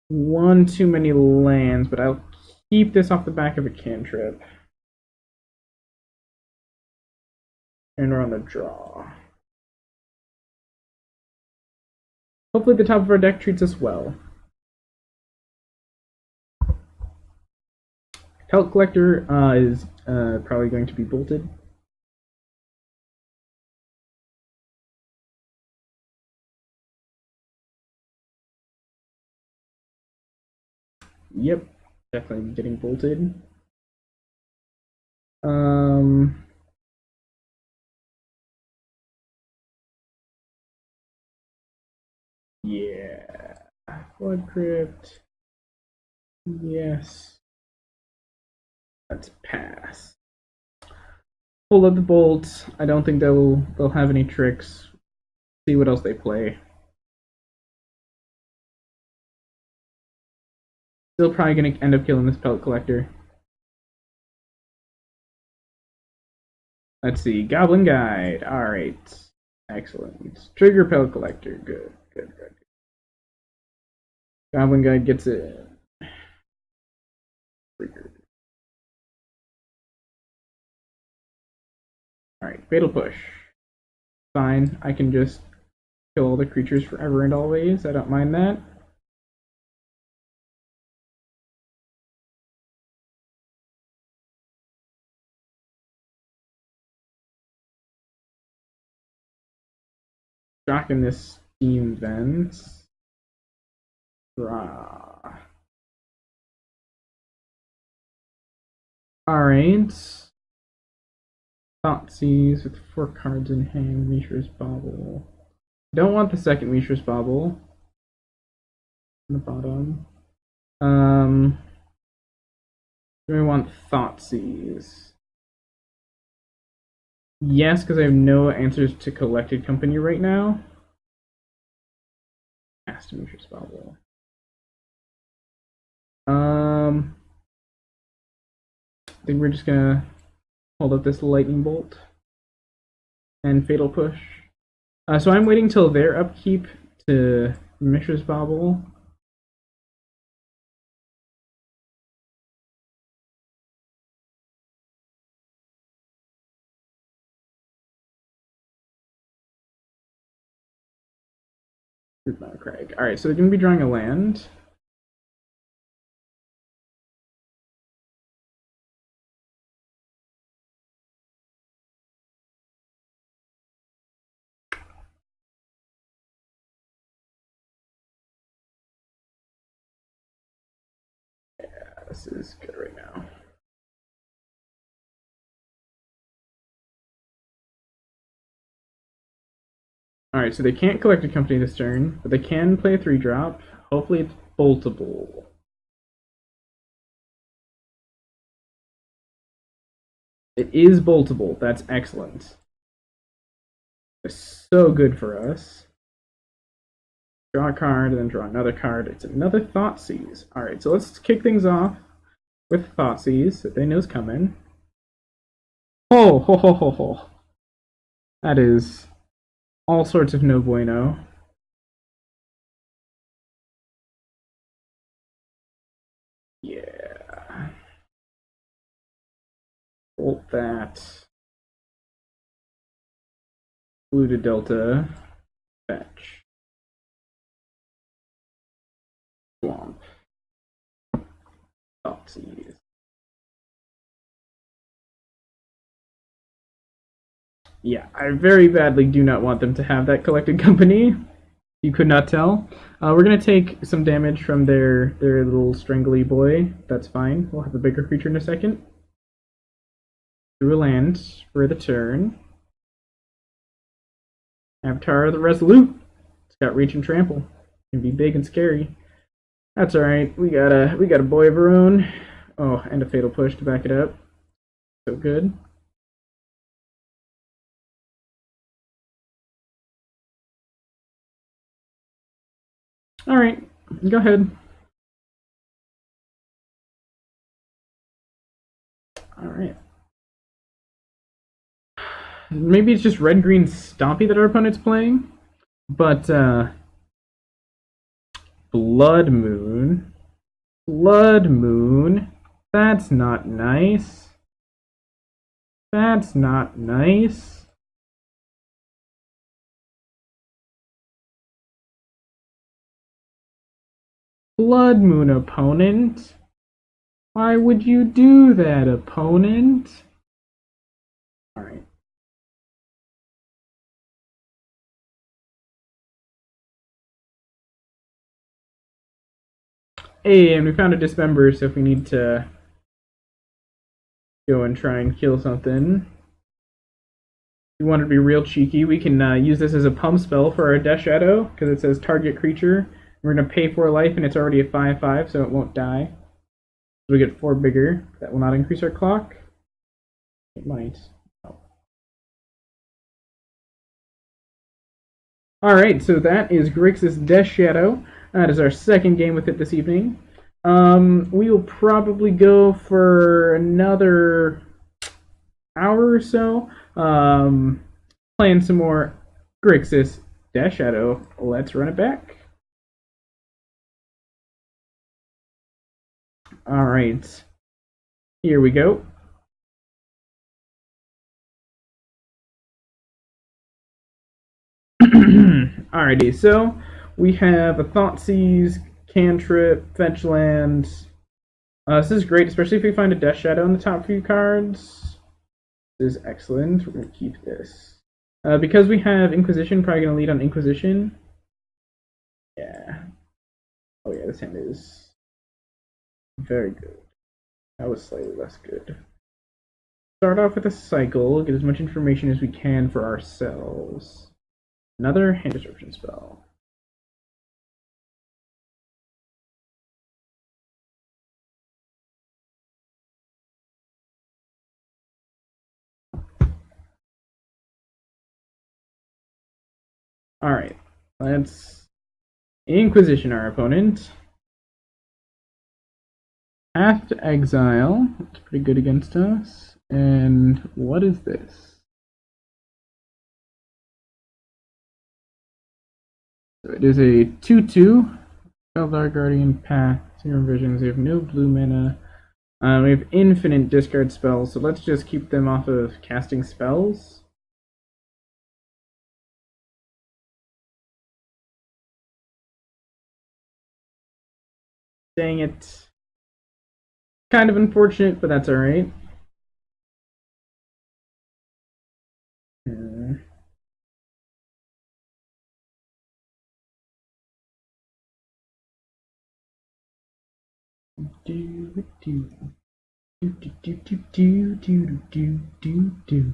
S1: 1 too many lands, but I'll keep this off the back of a cantrip. And we're on the draw. Hopefully the top of our deck treats us well. Pelt Collector is probably going to be bolted. Yep, definitely getting bolted. Yeah. Blood Crypt. Yes. Let's pass. Pull up the bolts. I don't think they'll have any tricks. See what else they play. Still probably gonna end up killing this Pelt Collector. Let's see. Goblin Guide. Alright. Excellent. Trigger Pelt Collector. Good. Goblin Guide gets it. Triggered. Alright, Fatal Push. Fine, I can just kill all the creatures forever and always. I don't mind that. Shocking this Steam Vents. Draw. Alright. Thoughtseize with 4 cards in hand. Mishra's Bauble. Don't want the second Mishra's Bauble. On the bottom. Do we want Thoughtseize? Yes, because I have no answers to Collected Company right now. Mishra's Bauble. I think we're just gonna hold up this Lightning Bolt and Fatal Push. So I'm waiting till their upkeep to Mishra's Bauble. Craig. Alright, so they're going to be drawing a land. Yeah, this is good right now. Alright, so they can't collect a company this turn, but they can play a 3-drop. Hopefully it's boltable. It is boltable. That's excellent. It's so good for us. Draw a card, and then draw another card. It's another Thoughtseize. Alright, so let's kick things off with Thoughtseize that they know's coming. Oh, ho, ho, ho, ho. That is all sorts of no bueno. Yeah. Bolt that. Blue to Delta. Fetch. Swamp. Thoughtseize. Yeah, I very badly do not want them to have that Collected Company. You could not tell. We're gonna take some damage from their little strangly boy. That's fine. We'll have a bigger creature in a second. Drew a land for the turn. Avatar of the Resolute. It's got reach and trample. It can be big and scary. That's alright. We got a boy of our own. Oh, and a Fatal Push to back it up. So good. Alright, go ahead. Alright. Maybe it's just red-green Stompy that our opponent's playing. But, Blood Moon. Blood Moon. That's not nice. That's not nice. Blood Moon, opponent. Why would you do that, opponent? Alright. Hey, and we found a Dismember, so if we need to go and try and kill something. If we want to be real cheeky, we can use this as a pump spell for our Death Shadow, because it says target creature. We're going to pay 4 life, and it's already a 5/5, so it won't die. So we get 4 bigger. That will not increase our clock. It might. Oh. Alright, so that is Grixis Death Shadow. That is our second game with it this evening. We will probably go for another hour or so, playing some more Grixis Death Shadow. Let's run it back. Alright, here we go. Alrighty, so we have a Thoughtseize, Cantrip, Fetch Land. This is great, especially if we find a Death Shadow in the top few cards. This is excellent. We're going to keep this. Because we have Inquisition, probably going to lead on Inquisition. Yeah. Oh yeah, this hand is very good. That was slightly less good. Start off with a cycle, get as much information as we can for ourselves. Another hand disruption spell. Alright, let's Inquisition our opponent. Path to Exile. That's pretty good against us. And what is this? So it is a 2/2. Eldar Guardian Path. Zero Visions. We have no blue mana. We have infinite discard spells, so let's just keep them off of casting spells. Dang it. Kind of unfortunate, but that's alright.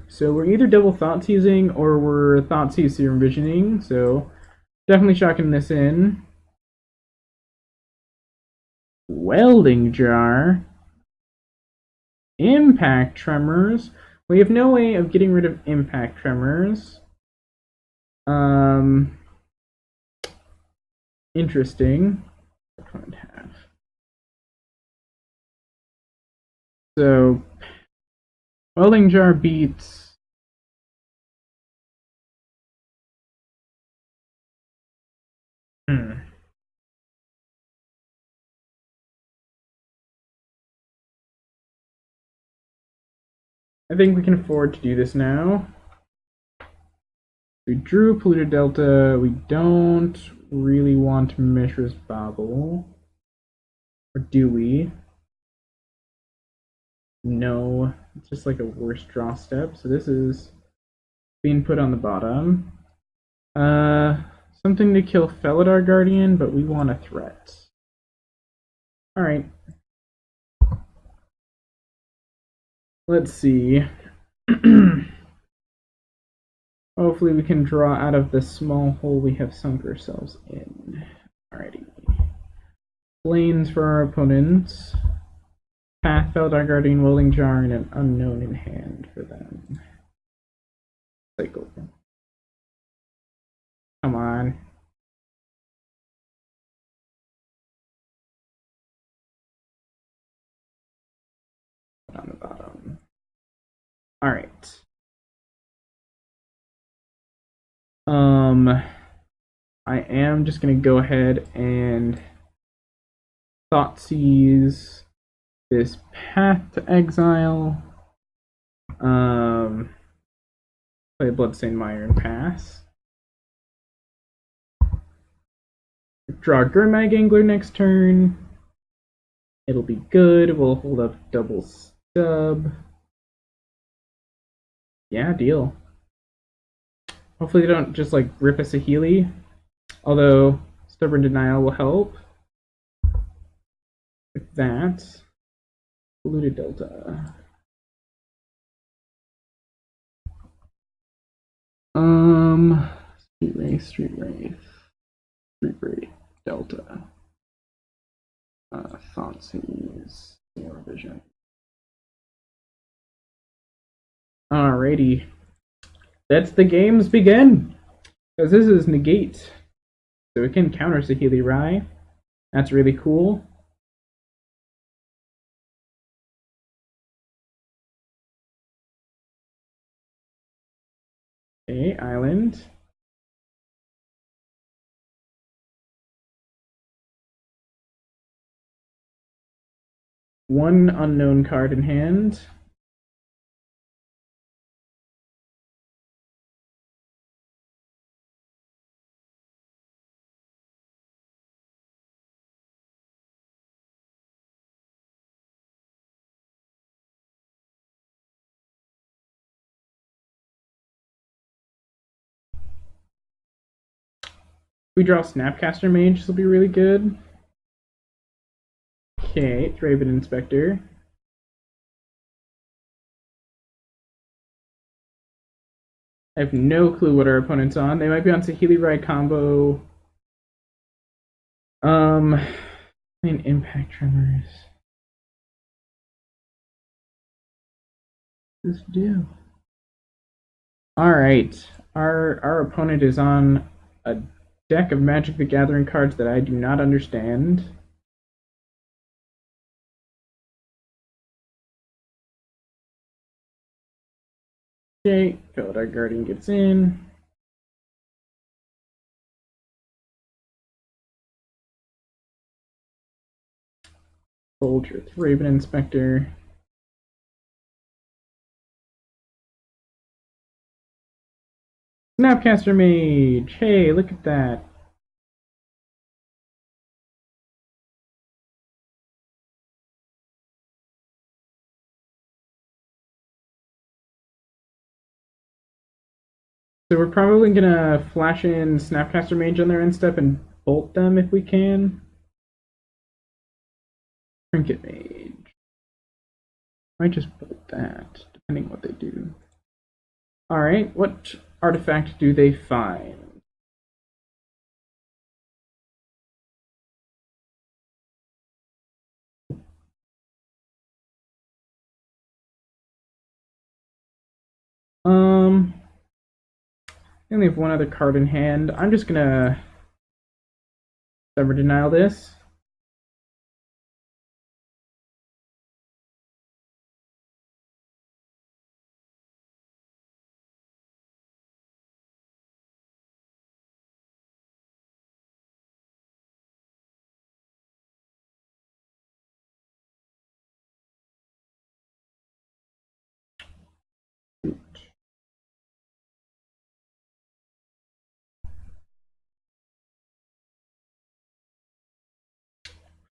S1: So we're either double Thoughtseizing or we're Thoughtseize Serum Visioning, so definitely shocking this in. Welding Jar. Impact Tremors. We have no way of getting rid of Impact Tremors. Interesting. So, Welding Jar beats. I think we can afford to do this now. We drew Polluted Delta. We don't really want Mishra's Bobble. Or do we? No. It's just like a worse draw step. So this is being put on the bottom. Something to kill Felidar Guardian, but we want a threat. Alright. Let's see. Hopefully we can draw out of the small hole we have sunk ourselves in. Alrighty. Planes for our opponents. Path, Felidar Guardian, Welding Jar, and an unknown in hand for them. Cycle. Come on. On the bottom. Alright. I am just gonna go ahead and Thoughtseize this Path to Exile. Play Bloodstained Mire and pass. Draw Gurmag Angler next turn. It'll be good. We'll hold up double stub. Yeah, deal. Hopefully they don't just like rip us a Healy. Although Stubborn Denial will help. With that. Polluted Delta. Street Wraith, Delta. Thoughtseize, Zero Vision. Alrighty. Let's the games begin! Because this is negate. So it can counter Saheeli Rai. That's really cool. Okay, island. One unknown card in hand. We draw Snapcaster Mage, this will be really good. Okay, Raven Inspector. I have no clue what our opponent's on. They might be on Saheeli Rai combo. Main Impact Tremors. What does this do? Alright. Our opponent is on a deck of Magic the Gathering cards that I do not understand. Okay, Felidar Guardian gets in. Soldier, Raven Inspector. Snapcaster Mage! Hey, look at that. So we're probably gonna flash in Snapcaster Mage on their end step and bolt them if we can. Trinket Mage. Might just bolt that, depending what they do. Alright, what artifact do they find? I only have one other card in hand. I'm just gonna Sever Denial this.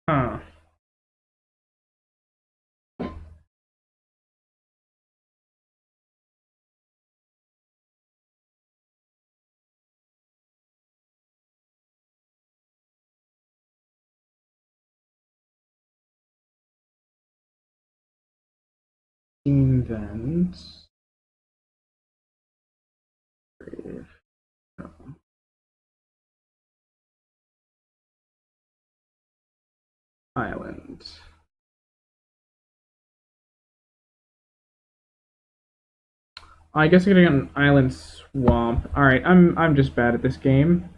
S1: Huh. Then Island. I guess I'm gonna get an Island Swamp. Alright, I'm just bad at this game.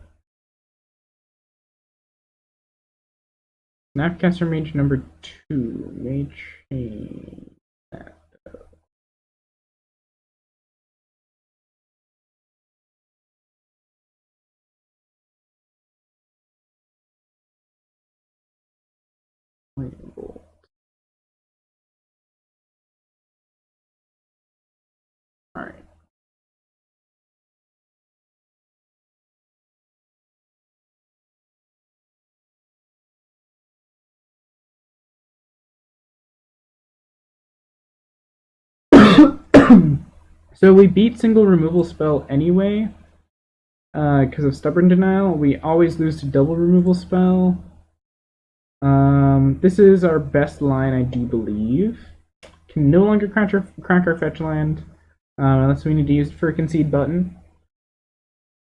S1: Snapcaster Mage number 2. Mage change that. Alright. So we beat single removal spell anyway. Because of Stubborn Denial, we always lose to double removal spell. This is our best line, I do believe. Can no longer crack our fetch land, unless we need to use it for a concede button.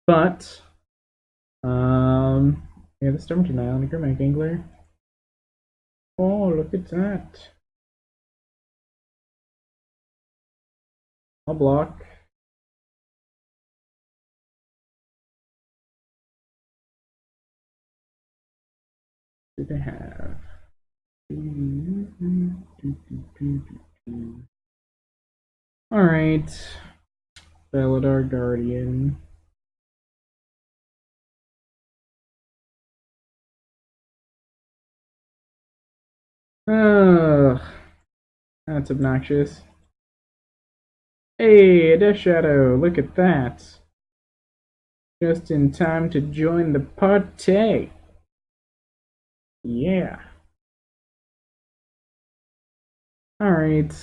S1: But, yeah, the Stubborn Denial and a Grimmack Angler. Oh, look at that. I'll block. What do they have? Alright. Felidar Guardian. Ugh. That's obnoxious. Hey, a Death Shadow, look at that. Just in time to join the party. Yeah. Alright.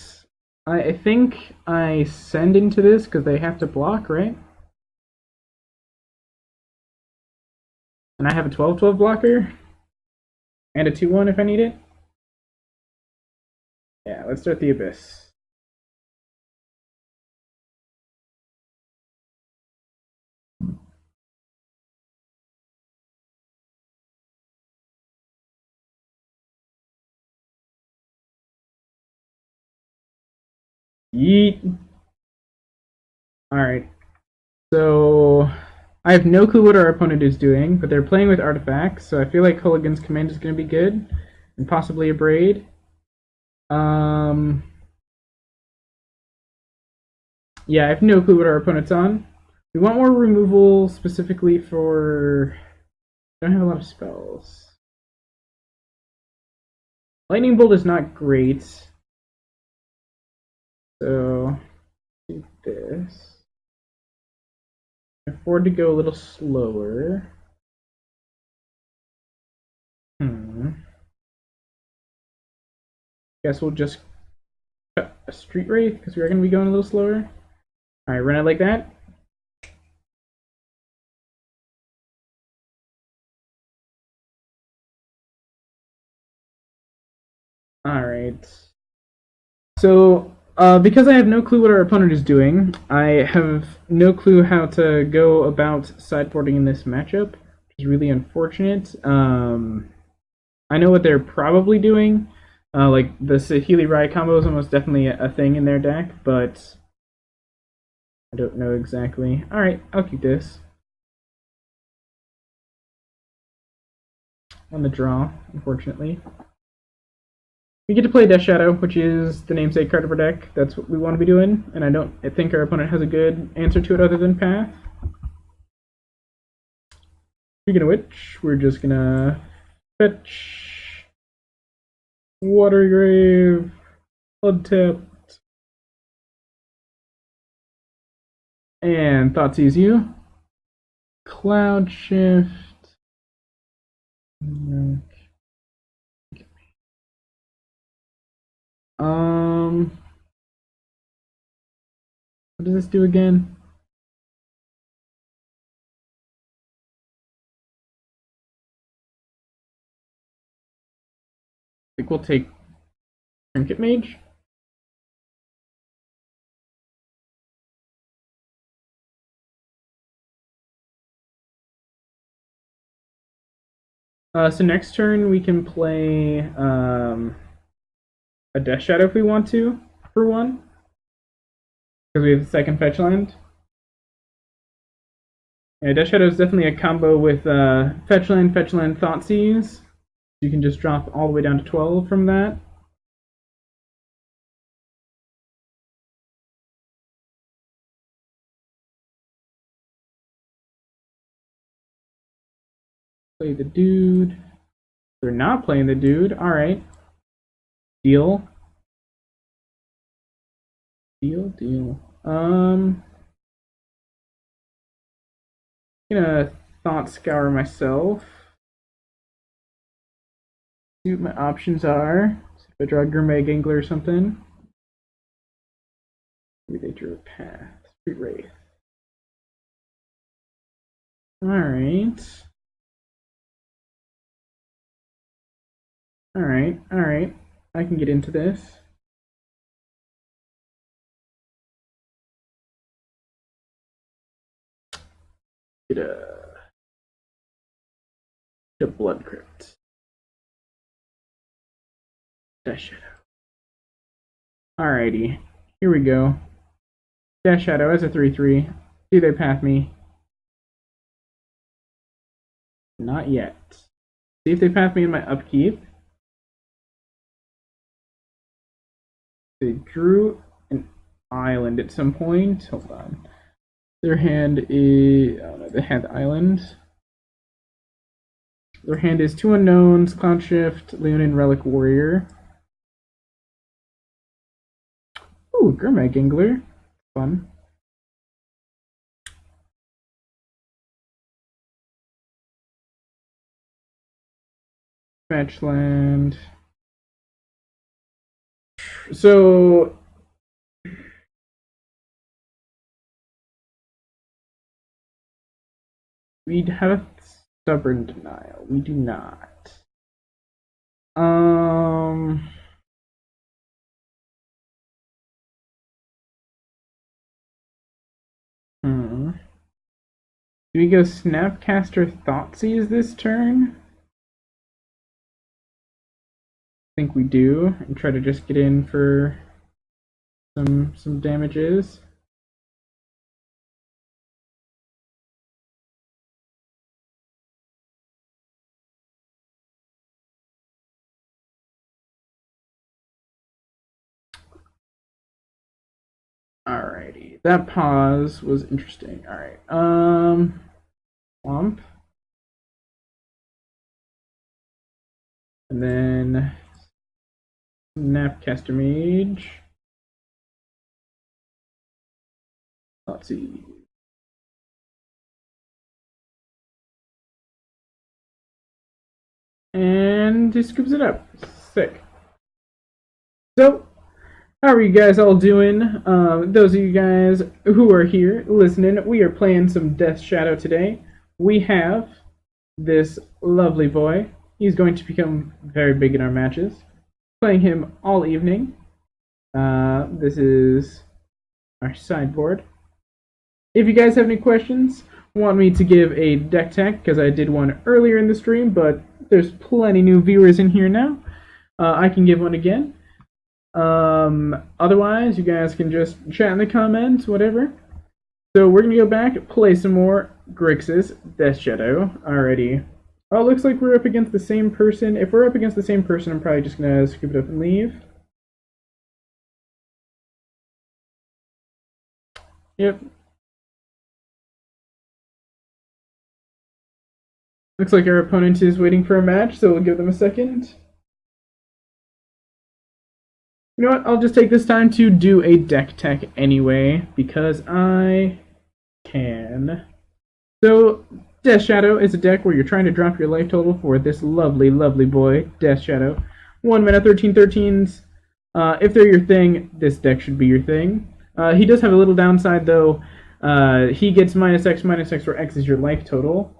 S1: I think I send into this because they have to block, right? And I have a 12/12 blocker and a 2/1 if I need it. Yeah, let's start the Abyss. Yeet. Alright. So I have no clue what our opponent is doing, but they're playing with artifacts, so I feel like Hooligan's Command is going to be good, and possibly a Braid. Yeah, I have no clue what our opponent's on. We want more removal specifically for. I don't have a lot of spells. Lightning Bolt is not great, so do this. Afford to go a little slower. Guess we'll just cut a Street Wraith because we are going to be going a little slower. Alright, run it like that. Alright. So, because I have no clue what our opponent is doing, I have no clue how to go about sideboarding in this matchup, which is really unfortunate. I know what they're probably doing. Like, the Saheeli Rai combo is almost definitely a thing in their deck, but I don't know exactly. Alright, I'll keep this. On the draw, unfortunately. We get to play Death Shadow, which is the namesake card of our deck. That's what we want to be doing, and I don't think our opponent has a good answer to it other than Path. Speaking of which, we're just gonna fetch Watergrave, Bloodtapped, and Thoughtseize You. Cloud Shift. What does this do again? I think we'll take Trinket Mage. So next turn we can play a Death Shadow if we want to, for one. Because we have the second fetch land. Yeah, Death Shadow is definitely a combo with fetch land, Thoughtseize. You can just drop all the way down to 12 from that. Play the dude. They're not playing the dude. Alright. Deal. Deal. Gonna Thought Scour myself. See what my options are. See if I draw a Gourmet Gangler or something. Maybe they drew a Path. Street Wraith. Alright. Alright. I can get into this. Get a Blood Crypt. Death Shadow. Alrighty. Here we go. Death Shadow as a 3/3. Do they path me? Not yet. See if they path me in my upkeep. They drew an island at some point. Hold on. Their hand is. Oh no, they had the island. Their hand is two unknowns, Cloud Shift, Leonin Relic Warrior. Ooh, Gourmet Gangler. Fun. Fetch land. So we'd have Stubborn Denial. We do not. Um. Hmm. Do we go Snapcaster Thoughtseize this turn? I think we do, and try to just get in for some damages. Alrighty, that pause was interesting. Alright, Swamp. And then Snapcaster Mage. Let's see. And he scoops it up. Sick. So, how are you guys all doing? Those of you guys who are here listening, we are playing some Death Shadow today. We have this lovely boy. He's going to become very big in our matches. Playing him all evening. This is our sideboard. If you guys have any questions, want me to give a deck tech, because I did one earlier in the stream, but there's plenty new viewers in here now, I can give one again. Otherwise, you guys can just chat in the comments, whatever. So we're going to go back, play some more Grixis, Death Shadow. Alrighty. Oh, it looks like we're up against the same person. If we're up against the same person, I'm probably just going to scoop it up and leave. Yep. Looks like our opponent is waiting for a match, so we'll give them a second. You know what? I'll just take this time to do a deck tech anyway, because I can. So, Death Shadow is a deck where you're trying to drop your life total for this lovely, lovely boy, Death Shadow. 1 mana 13/13s. If they're your thing, this deck should be your thing. He does have a little downside, though. He gets -X where X is your life total.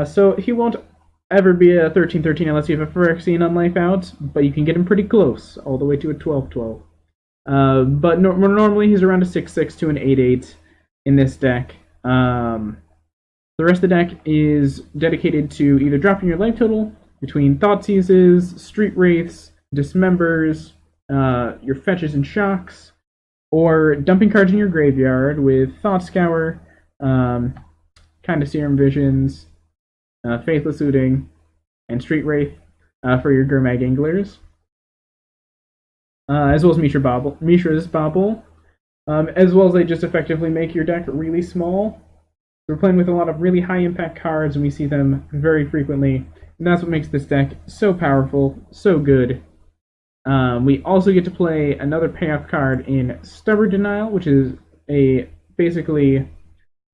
S1: So he won't ever be a 13/13 unless you have a Phyrexian on life out, but you can get him pretty close, all the way to a 12/12. But normally he's around a 6/6 to an 8/8 in this deck. The rest of the deck is dedicated to either dropping your life total between Thoughtseizes, Street Wraiths, Dismembers, your Fetches and Shocks, or dumping cards in your graveyard with Thought Scour, kind of Serum Visions, Faithless Looting, and Street Wraith for your Gurmag Anglers, as well as Mishra's Bauble, as well as they just effectively make your deck really small. We're playing with a lot of really high impact cards, and we see them very frequently, and that's what makes this deck so powerful, so good. We also get to play another payoff card in Stubborn Denial, which is basically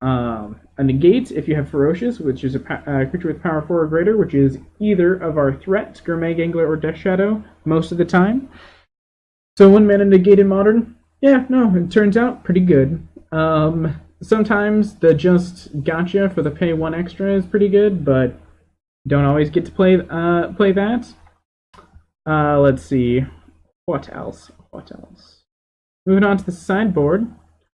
S1: a negate if you have Ferocious, which is a creature with power 4 or greater, which is either of our threats, Gurmag Angler or Death Shadow, most of the time. So 1 mana negate in Modern, yeah, no, it turns out pretty good. Sometimes the just gotcha for the pay 1 extra is pretty good, but don't always get to play that. Let's see. What else? Moving on to the sideboard,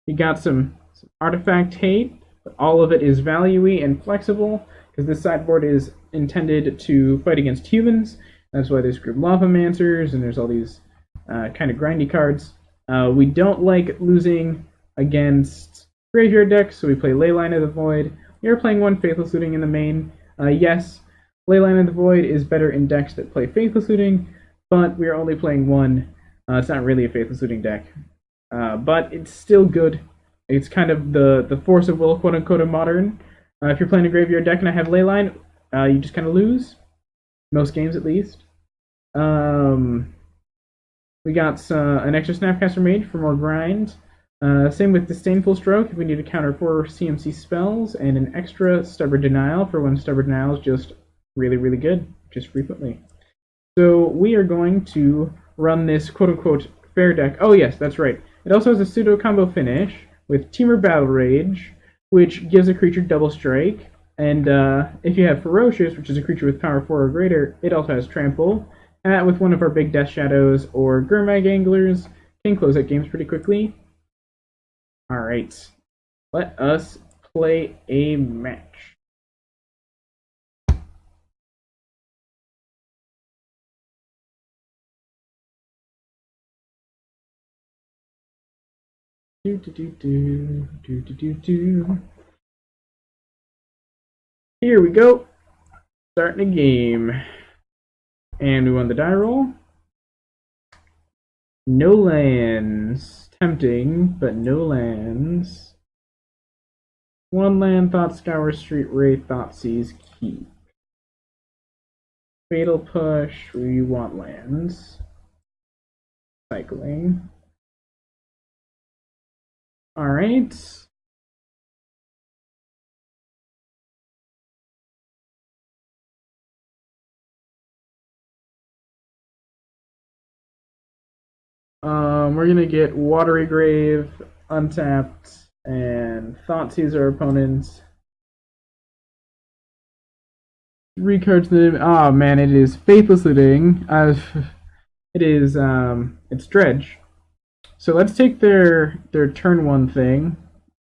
S1: we got some artifact hate, but all of it is value-y and flexible, because this sideboard is intended to fight against humans. That's why there's Group Lavamancers, and there's all these kind of grindy cards. We don't like losing against graveyard decks, so we play Leyline of the Void. We are playing 1 Faithless Looting in the main. Yes, Leyline of the Void is better in decks that play Faithless Looting, but we are only playing 1. It's not really a Faithless Looting deck, but it's still good. It's kind of the force of will, quote-unquote, of Modern. If you're playing a graveyard deck and I have Leyline, you just kind of lose. Most games, at least. We got an extra Snapcaster Mage for more grind. Same with Disdainful Stroke if we need to counter 4 CMC spells, and an extra Stubborn Denial for when Stubborn Denial is just really, really good, just frequently. So we are going to run this quote-unquote fair deck. Oh yes, that's right. It also has a pseudo combo finish with Temur Battle Rage, which gives a creature double strike. And if you have Ferocious, which is a creature with power 4 or greater, it also has Trample. And that with one of our big Death Shadows or Gurmag Anglers can close out games pretty quickly. Alright, let us play a match. Do do do do do do do do. Here we go. Starting a game. And we won the die roll. No lands. Tempting, but no lands. One land, Thought Scour, Street Wraith, Thoughtseize, Keep. Fatal Push, we want lands. Cycling. Alright. We're gonna get Watery Grave, untapped, and Thoughtseize our opponents. 3 cards in the oh man, it is Faithless Looting. It is it's Dredge. So let's take their turn 1 thing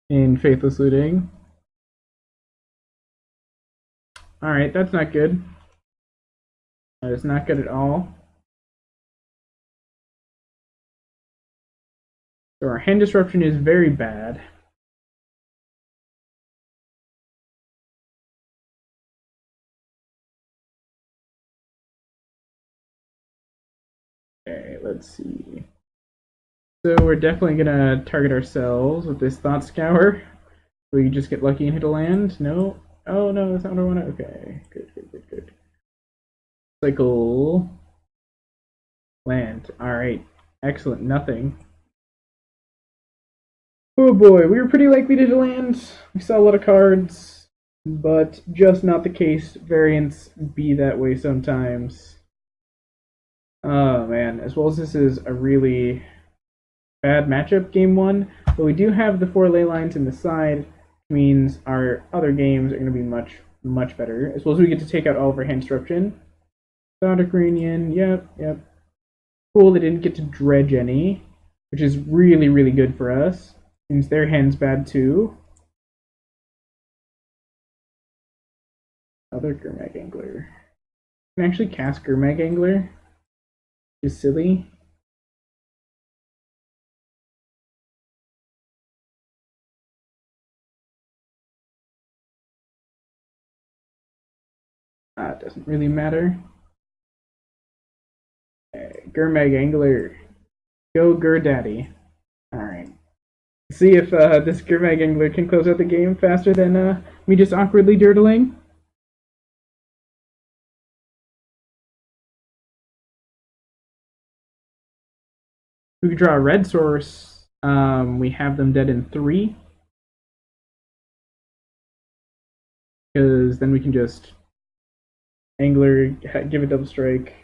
S1: in Faithless Looting. Alright, that's not good. That is not good at all. So our hand disruption is very bad. Okay, let's see. So we're definitely gonna target ourselves with this Thought Scour. We just get lucky and hit a land. No. Oh no, that's not what I want to. Okay, good. Cycle. Land. Alright. Excellent. Nothing. Oh boy, we were pretty likely to land. We saw a lot of cards, but just not the case. Variants be that way sometimes. Oh man, as well as this is a really bad matchup, game 1, but we do have the 4 ley lines in the side, means our other games are going to be much better, as well as we get to take out all of our hand disruption. Exotic Reunion, yep. Cool, they didn't get to dredge any, which is really good for us. Means their hand's bad too. Other Gurmag Angler. I can actually cast Gurmag Angler. Which is silly. It doesn't really matter. Okay, Gurmag Angler. Go Gurdaddy. Alright. See if this Gurmag Angler can close out the game faster than me just awkwardly dirtling. We could draw a red source. We have them dead in 3. Because then we can just Angler, give a double strike.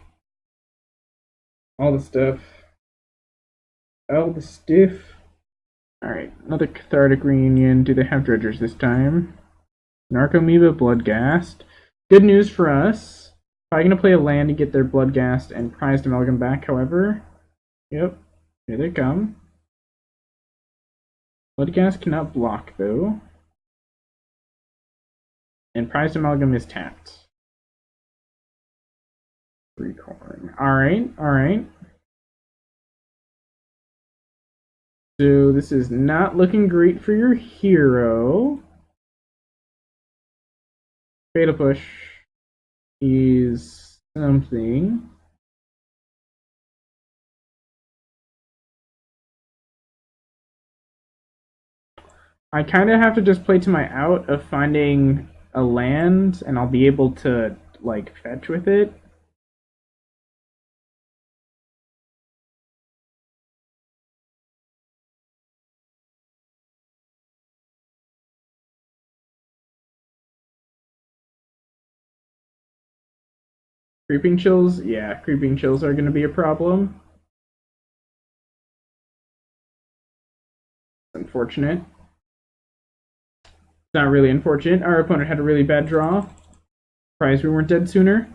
S1: All the stuff. All the stiff. Alright, another Cathartic Reunion. Do they have dredgers this time? Narcomoeba, Bloodghast. Good news for us. Probably gonna play a land to get their Bloodghast and Prized Amalgam back, however. Yep, here they come. Bloodghast cannot block, though. And Prized Amalgam is tapped. Recorn. Alright. So this is not looking great for your hero. Fatal Push is something. I kind of have to just play to my out of finding a land, and I'll be able to, like, fetch with it. Creeping Chills? Yeah, Creeping Chills are going to be a problem. Unfortunate. Not really unfortunate. Our opponent had a really bad draw. Surprised we weren't dead sooner.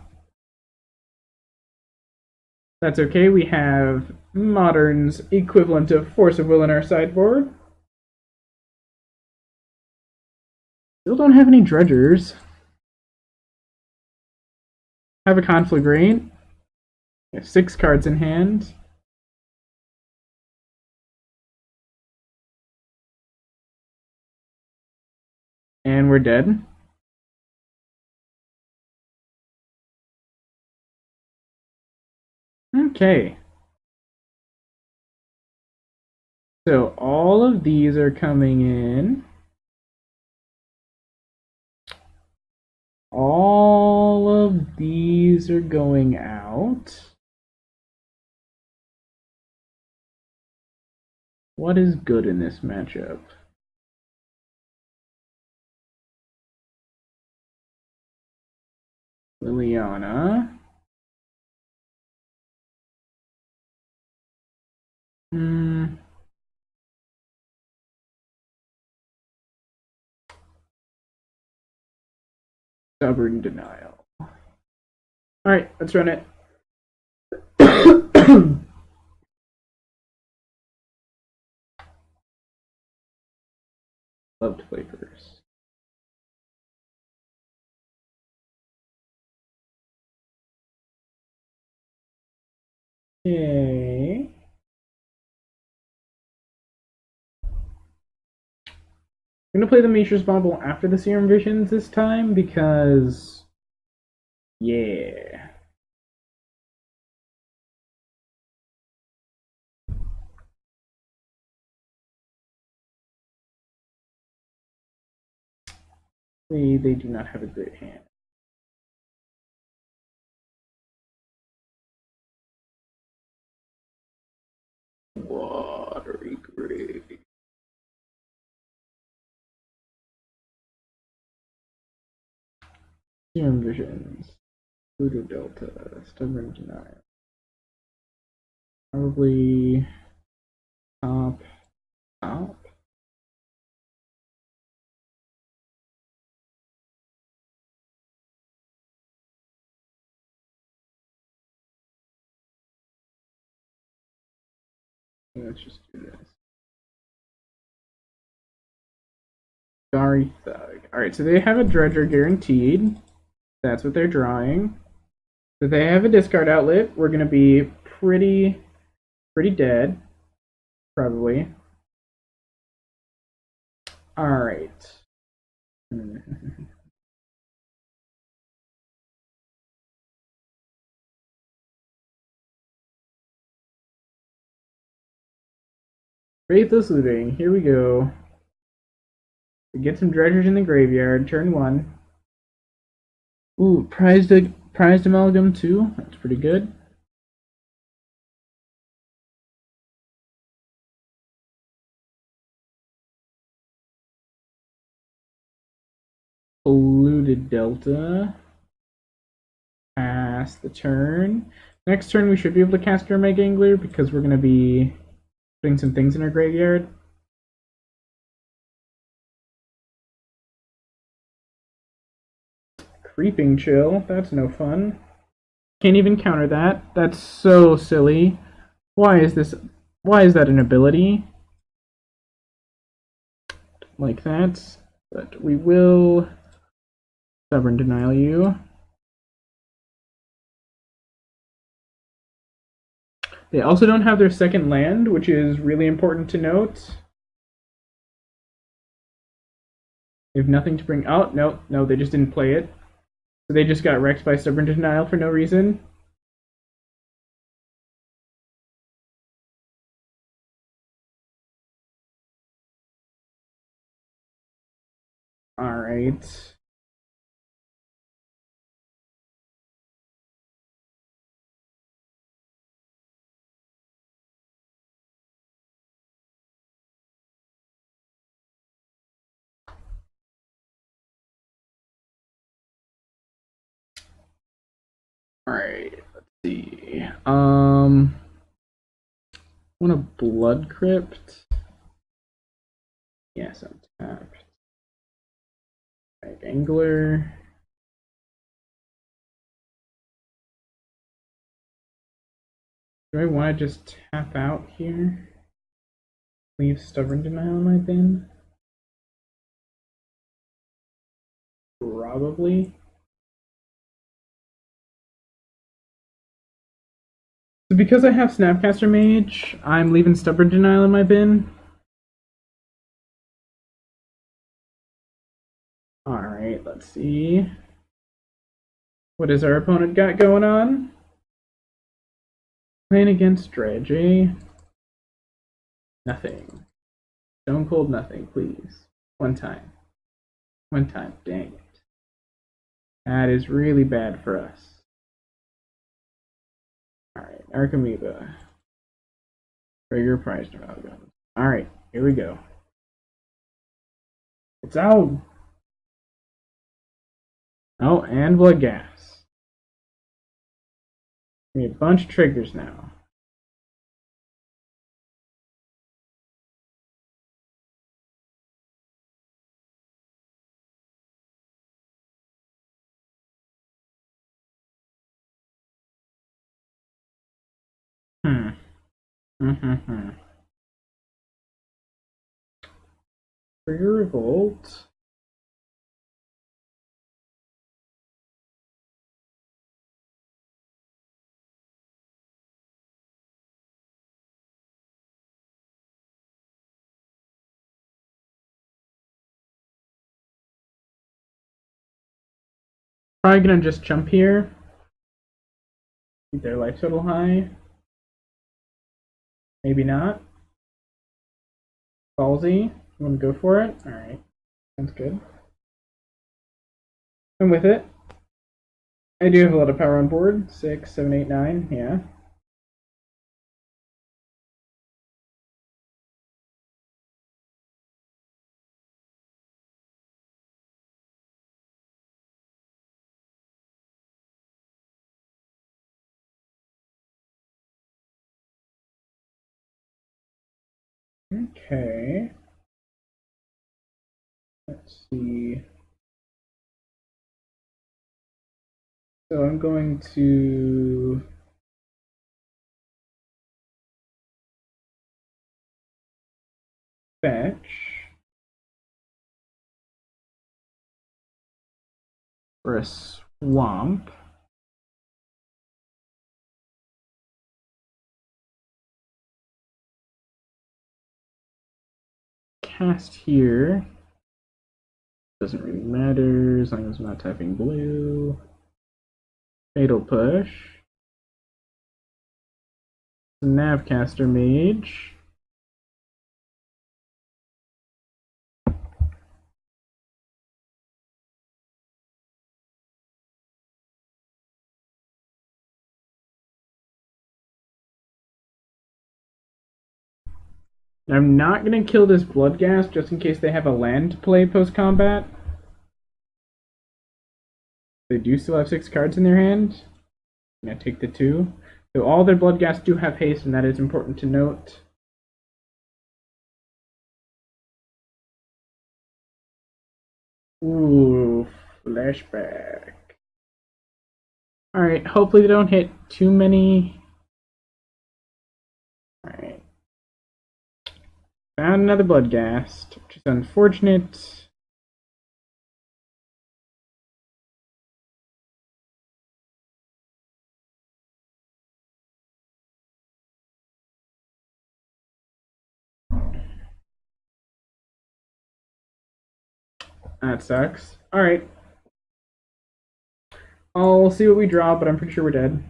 S1: That's okay. We have Modern's equivalent of Force of Will in our sideboard. Still don't have any Dredgers. Have a Conflagrate. We have 6 cards in hand. And we're dead. Okay. So all of these are coming in. All of these are going out. What is good in this matchup? Liliana. Stubborn denial. Alright, let's run it. Love to play first. Okay. I'm gonna play the Mishra's Bauble after the Serum Visions this time because, yeah. They do not have a great hand. Watery Grave. Serum Visions. Voodoo Delta. Stubborn Denial. Probably top. Let's just do this. Sorry, Thug. Alright, so they have a Dredger guaranteed. That's what they're drawing. If they have a discard outlet, we're gonna be pretty dead. Probably. Alright. Faithless Looting. Here we go. We get some Dredgers in the graveyard. Turn 1. Ooh, prized Amalgam too. That's pretty good. Polluted Delta. Pass the turn. Next turn we should be able to cast our Mega Angler because we're going to be putting some things in our graveyard. Creeping Chill. That's no fun. Can't even counter that. That's so silly. Why is that an ability? Like that. But we will Stubborn Denial you. They also don't have their second land, which is really important to note. They have nothing to bring out. Oh, no, they just didn't play it. So they just got wrecked by Stubborn Denial for no reason. Alright. Alright, let's see. Want a Blood Crypt? Yes, I'm tapped. Right, angler. Do I want to just tap out here? Leave stubborn denial in my bin? Probably. So because I have Snapcaster Mage, I'm leaving stubborn denial in my bin. Alright, let's see. What has our opponent got going on? Playing against Dredge, eh? Nothing. Stone cold nothing, please. One time. One time, dang it. That is really bad for us. Alright, Archimedes. Trigger prize amalgam. Alright, here we go. It's out! Oh, and blood gas. We have a bunch of triggers now. Trigger revolt. Probably gonna just jump here. Keep their life total high. Maybe not. Ballsy. You wanna go for it? Alright. Sounds good. I'm with it. I do have a lot of power on board. 6, 7, 8, 9. Yeah. Okay. Let's see. So I'm going to fetch for a swamp. Cast here. Doesn't really matter as long as I'm not typing blue. Fatal push. Navcaster Mage. I'm not going to kill this Bloodghast just in case they have a land to play post-combat. They do still have 6 cards in their hand. I'm going to take the 2. So all their Bloodghast do have haste, and that is important to note. Ooh, flashback. Alright, hopefully they don't hit too many. Alright. Found another Bloodghast, which is unfortunate. That sucks. Alright. I'll see what we draw, but I'm pretty sure we're dead.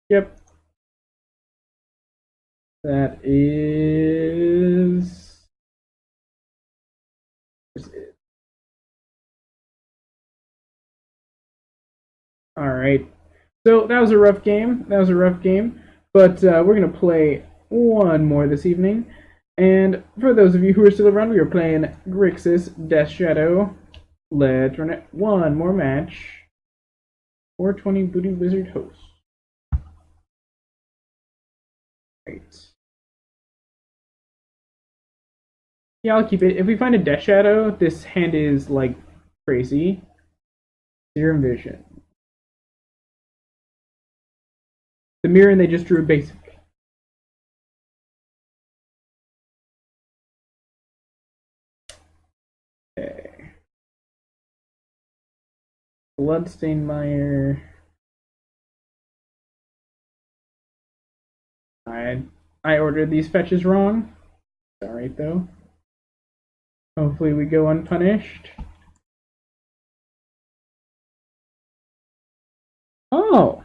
S1: Yep. That is... Alright. So that was a rough game. That was a rough game. But we're going to play one more this evening. And for those of you who are still around, we are playing Grixis Death Shadow. Let's run it one more match. 420 Booty Wizard Host. Right. Yeah, I'll keep it. If we find a Death Shadow, this hand is like Crazy. Serum Vision. The mirror, and they just drew a basic. Okay. Bloodstained Mire. I ordered these fetches wrong. Sorry though. Hopefully we go unpunished. Oh.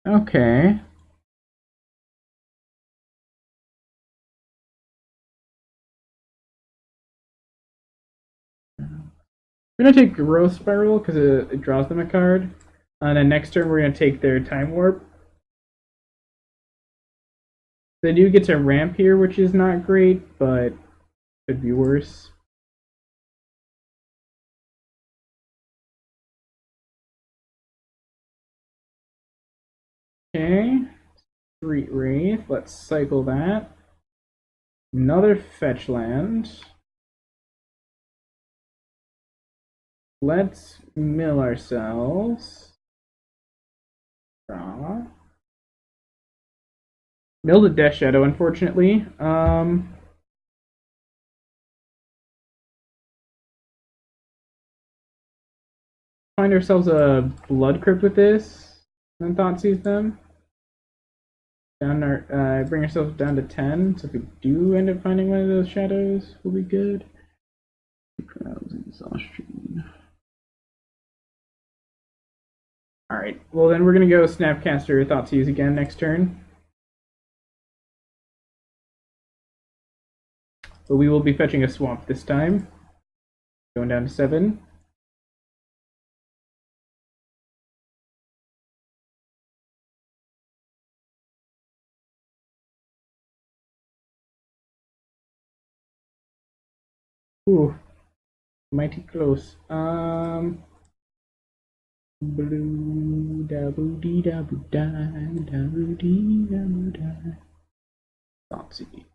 S1: Okay. We're gonna take Growth Spiral because it draws them a card. And then next turn we're gonna take their Time Warp. They do get to ramp here, which is not great, but could be worse. Okay. Street Wraith. Let's cycle that. Another fetch land. Let's mill ourselves. Draw. Milled a Death Shadow, unfortunately. Find ourselves a Blood Crypt with this, and then Thoughtseize them. Down our, bring ourselves down to 10. So if we do end up finding one of those shadows, will be good. Crowd's exhaustion. Alright, well then we're gonna go Snapcaster Thoughtseize again next turn. But we will be fetching a swamp this time. Going down to 7. Ooh, mighty close. Blue da boo dee da boo da boo dee da boo da. Thoughtseize.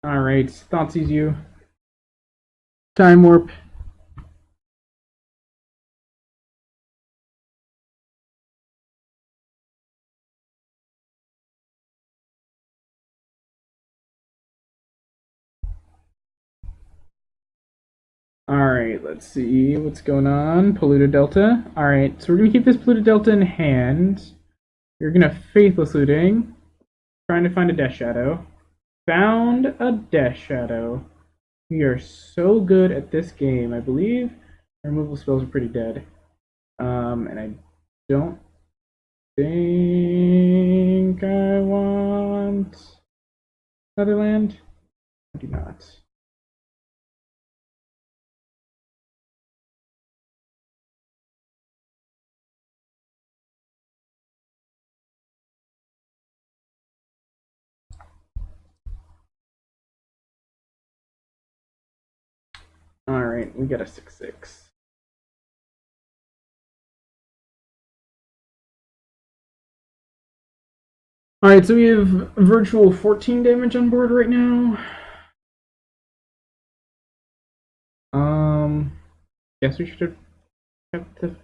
S1: Alright, Thoughtseize you. Time Warp. Alright, let's see what's going on. Polluted Delta. Alright, so we're going to keep this Polluted Delta in hand. You're going to Faithless Looting. Trying to find a Death Shadow. Found a Death Shadow. We are so good at this game. I believe our removal spells are pretty dead. And I don't think I want another land. I do not. Alright, we got a 6/6. Alright, so we have virtual 14 damage on board right now. Guess we should have kept the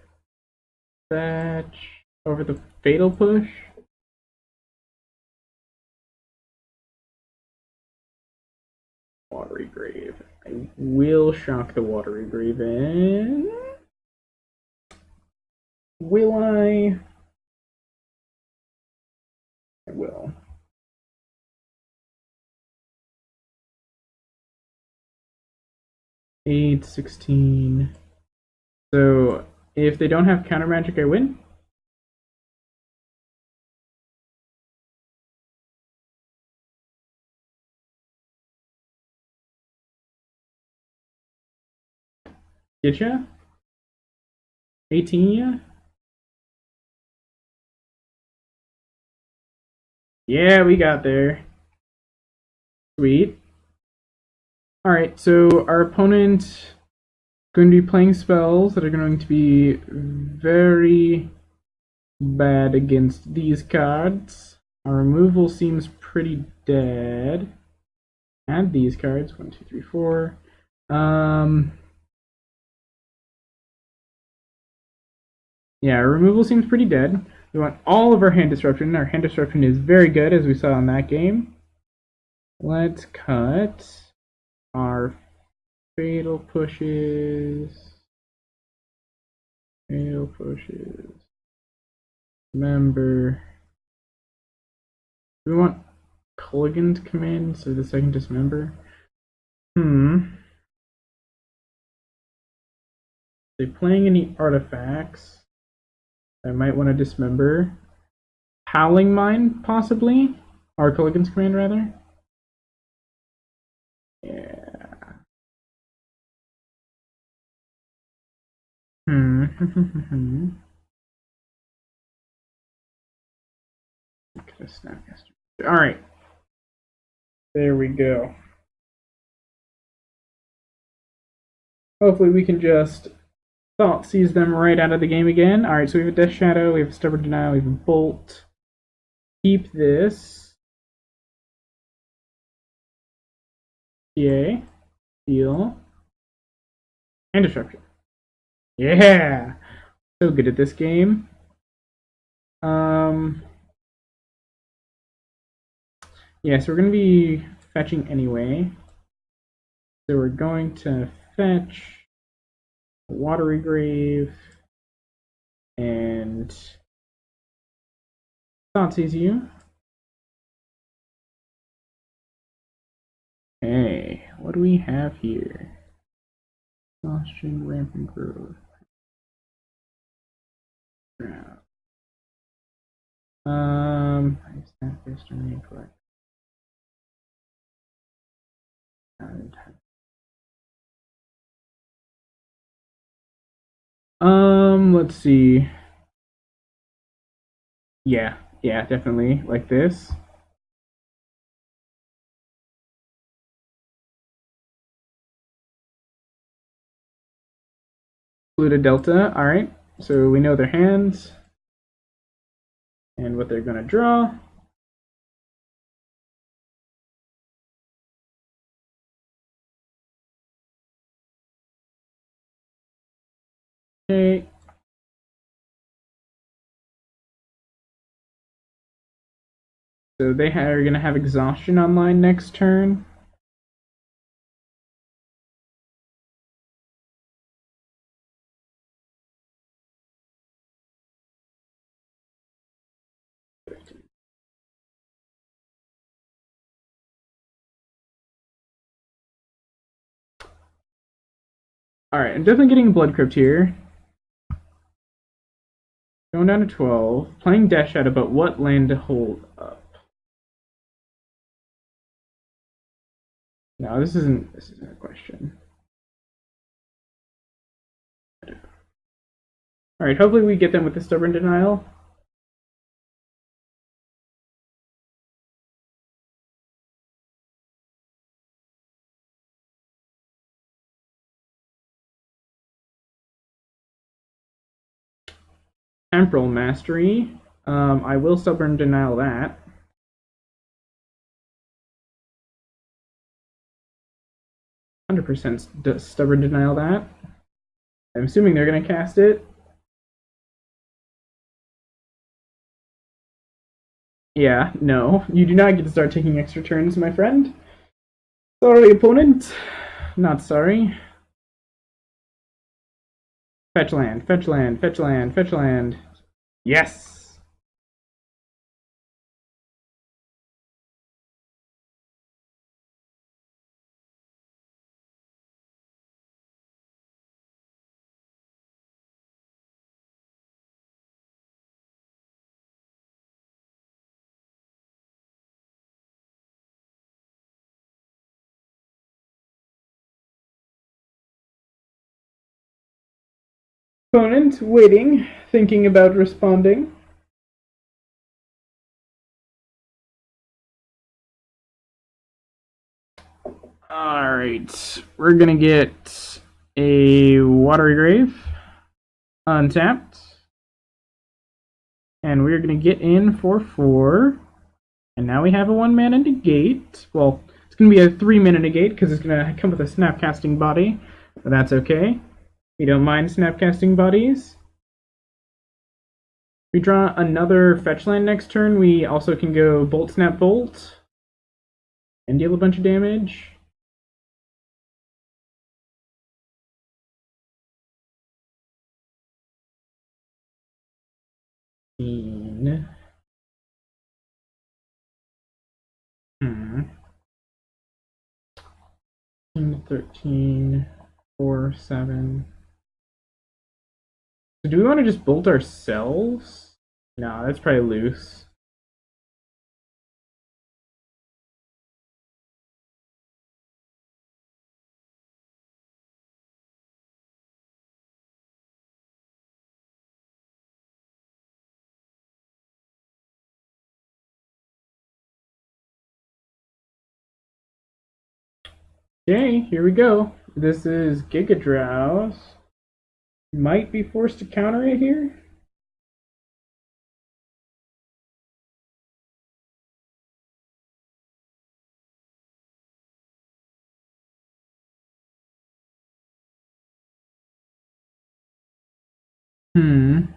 S1: fetch over the Fatal Push. Watery Grave. I will shock the Watery Grave in. Will I? I will. Eight, 16. So if they don't have counter magic, I win. Getcha? 18 ya? Yeah, we got there. Sweet. Alright, so our opponent is going to be playing spells that are going to be very bad against these cards. Our removal seems pretty dead. Add these cards. 1, 2, 3, 4. Yeah, removal seems pretty dead. We want all of our hand disruption. Our hand disruption is very good, as we saw in that game. Let's cut our fatal pushes. Fatal pushes. Remember. Do we want Culligan's command so this I can dismember? Are they playing any artifacts? I might want to dismember. Howling Mine, possibly? Or Culligan's command, rather? Yeah. Could have snapped yesterday. Alright. There we go. Hopefully we can just Thought seize them right out of the game again. Alright, so we have a Death Shadow, we have a Stubborn Denial, we have a Bolt. Keep this. Yay. Heal. And Disruption. Yeah! So good at this game. Yeah, so we're going to be fetching anyway. So we're going to fetch a Watery Grave and Thoughtseize you. Hey, what do we have here? Exhaustion, Rampant Growth. I snap this to me correct. Let's see. Yeah, definitely. Like this. Pluto Delta, alright. So we know their hands and what they're gonna draw. Okay. So they are gonna have Exhaustion online next turn. Alright, I'm definitely getting Blood Crypt here. Going down to 12. Playing Death Shadow, but what land to hold up? No, this isn't a question. Alright, hopefully we get them with the Stubborn Denial. Temporal Mastery. I will Stubborn Denial that. %, Stubborn Denial that. I'm assuming they're going to cast it. Yeah, no. You do not get to start taking extra turns, my friend. Sorry, opponent. Not sorry. Fetch land, fetch land, fetch land, fetch land. Yes! Opponent waiting, thinking about responding. Alright, we're gonna get a Watery Grave untapped. And we're gonna get in for 4. And now we have a 1-mana negate. Well, it's going to be a 3-mana negate because it's going to come with a snapcasting body. But that's okay. We don't mind snapcasting bodies. We draw another fetch land next turn. We also can go Bolt Snap Bolt and deal a bunch of damage. Hmm. 13, 4, 7. So do we want to just bolt ourselves? No, that's probably loose. Okay, here we go. This is Giga Drowse. Might be forced to counter it here. Hmm.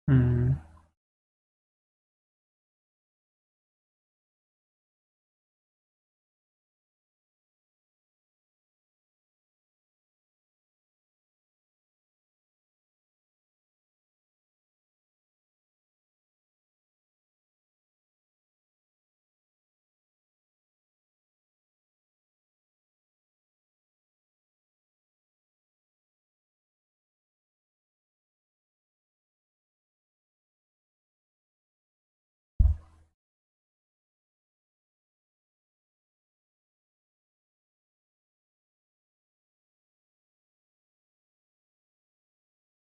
S1: Hmm.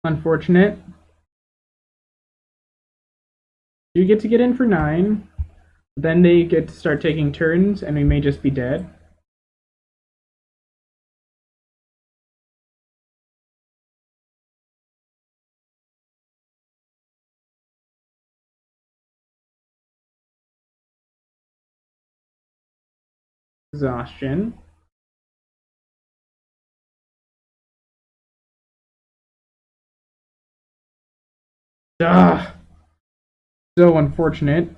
S1: Unfortunate. You get to get in for 9. Then they get to start taking turns, and we may just be dead. Exhaustion. Ah, so unfortunate.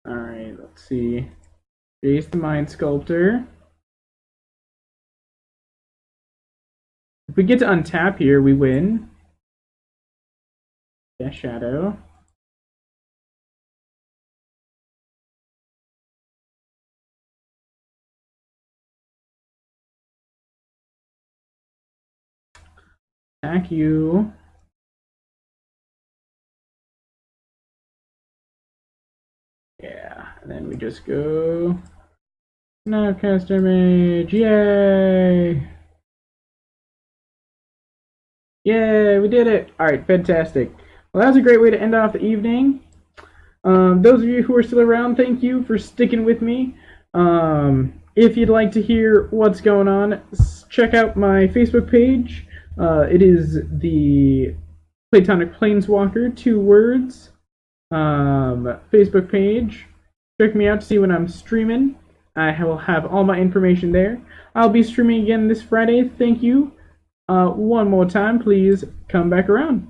S1: Alright, let's see. Jace the Mind Sculptor. If we get to untap here, we win. Yeah, Shadow. Attack you. Yeah, and then we just go. Snapcast damage. Yay! Yay, we did it! Alright, fantastic. Well, that was a great way to end off the evening. Those of you who are still around, thank you for sticking with me. If you'd like to hear what's going on, check out my Facebook page. It is the Platonic Planeswalker, 2 words, Facebook page. Check me out to see when I'm streaming. I will have all my information there. I'll be streaming again this Friday. Thank you. One more time, please come back around.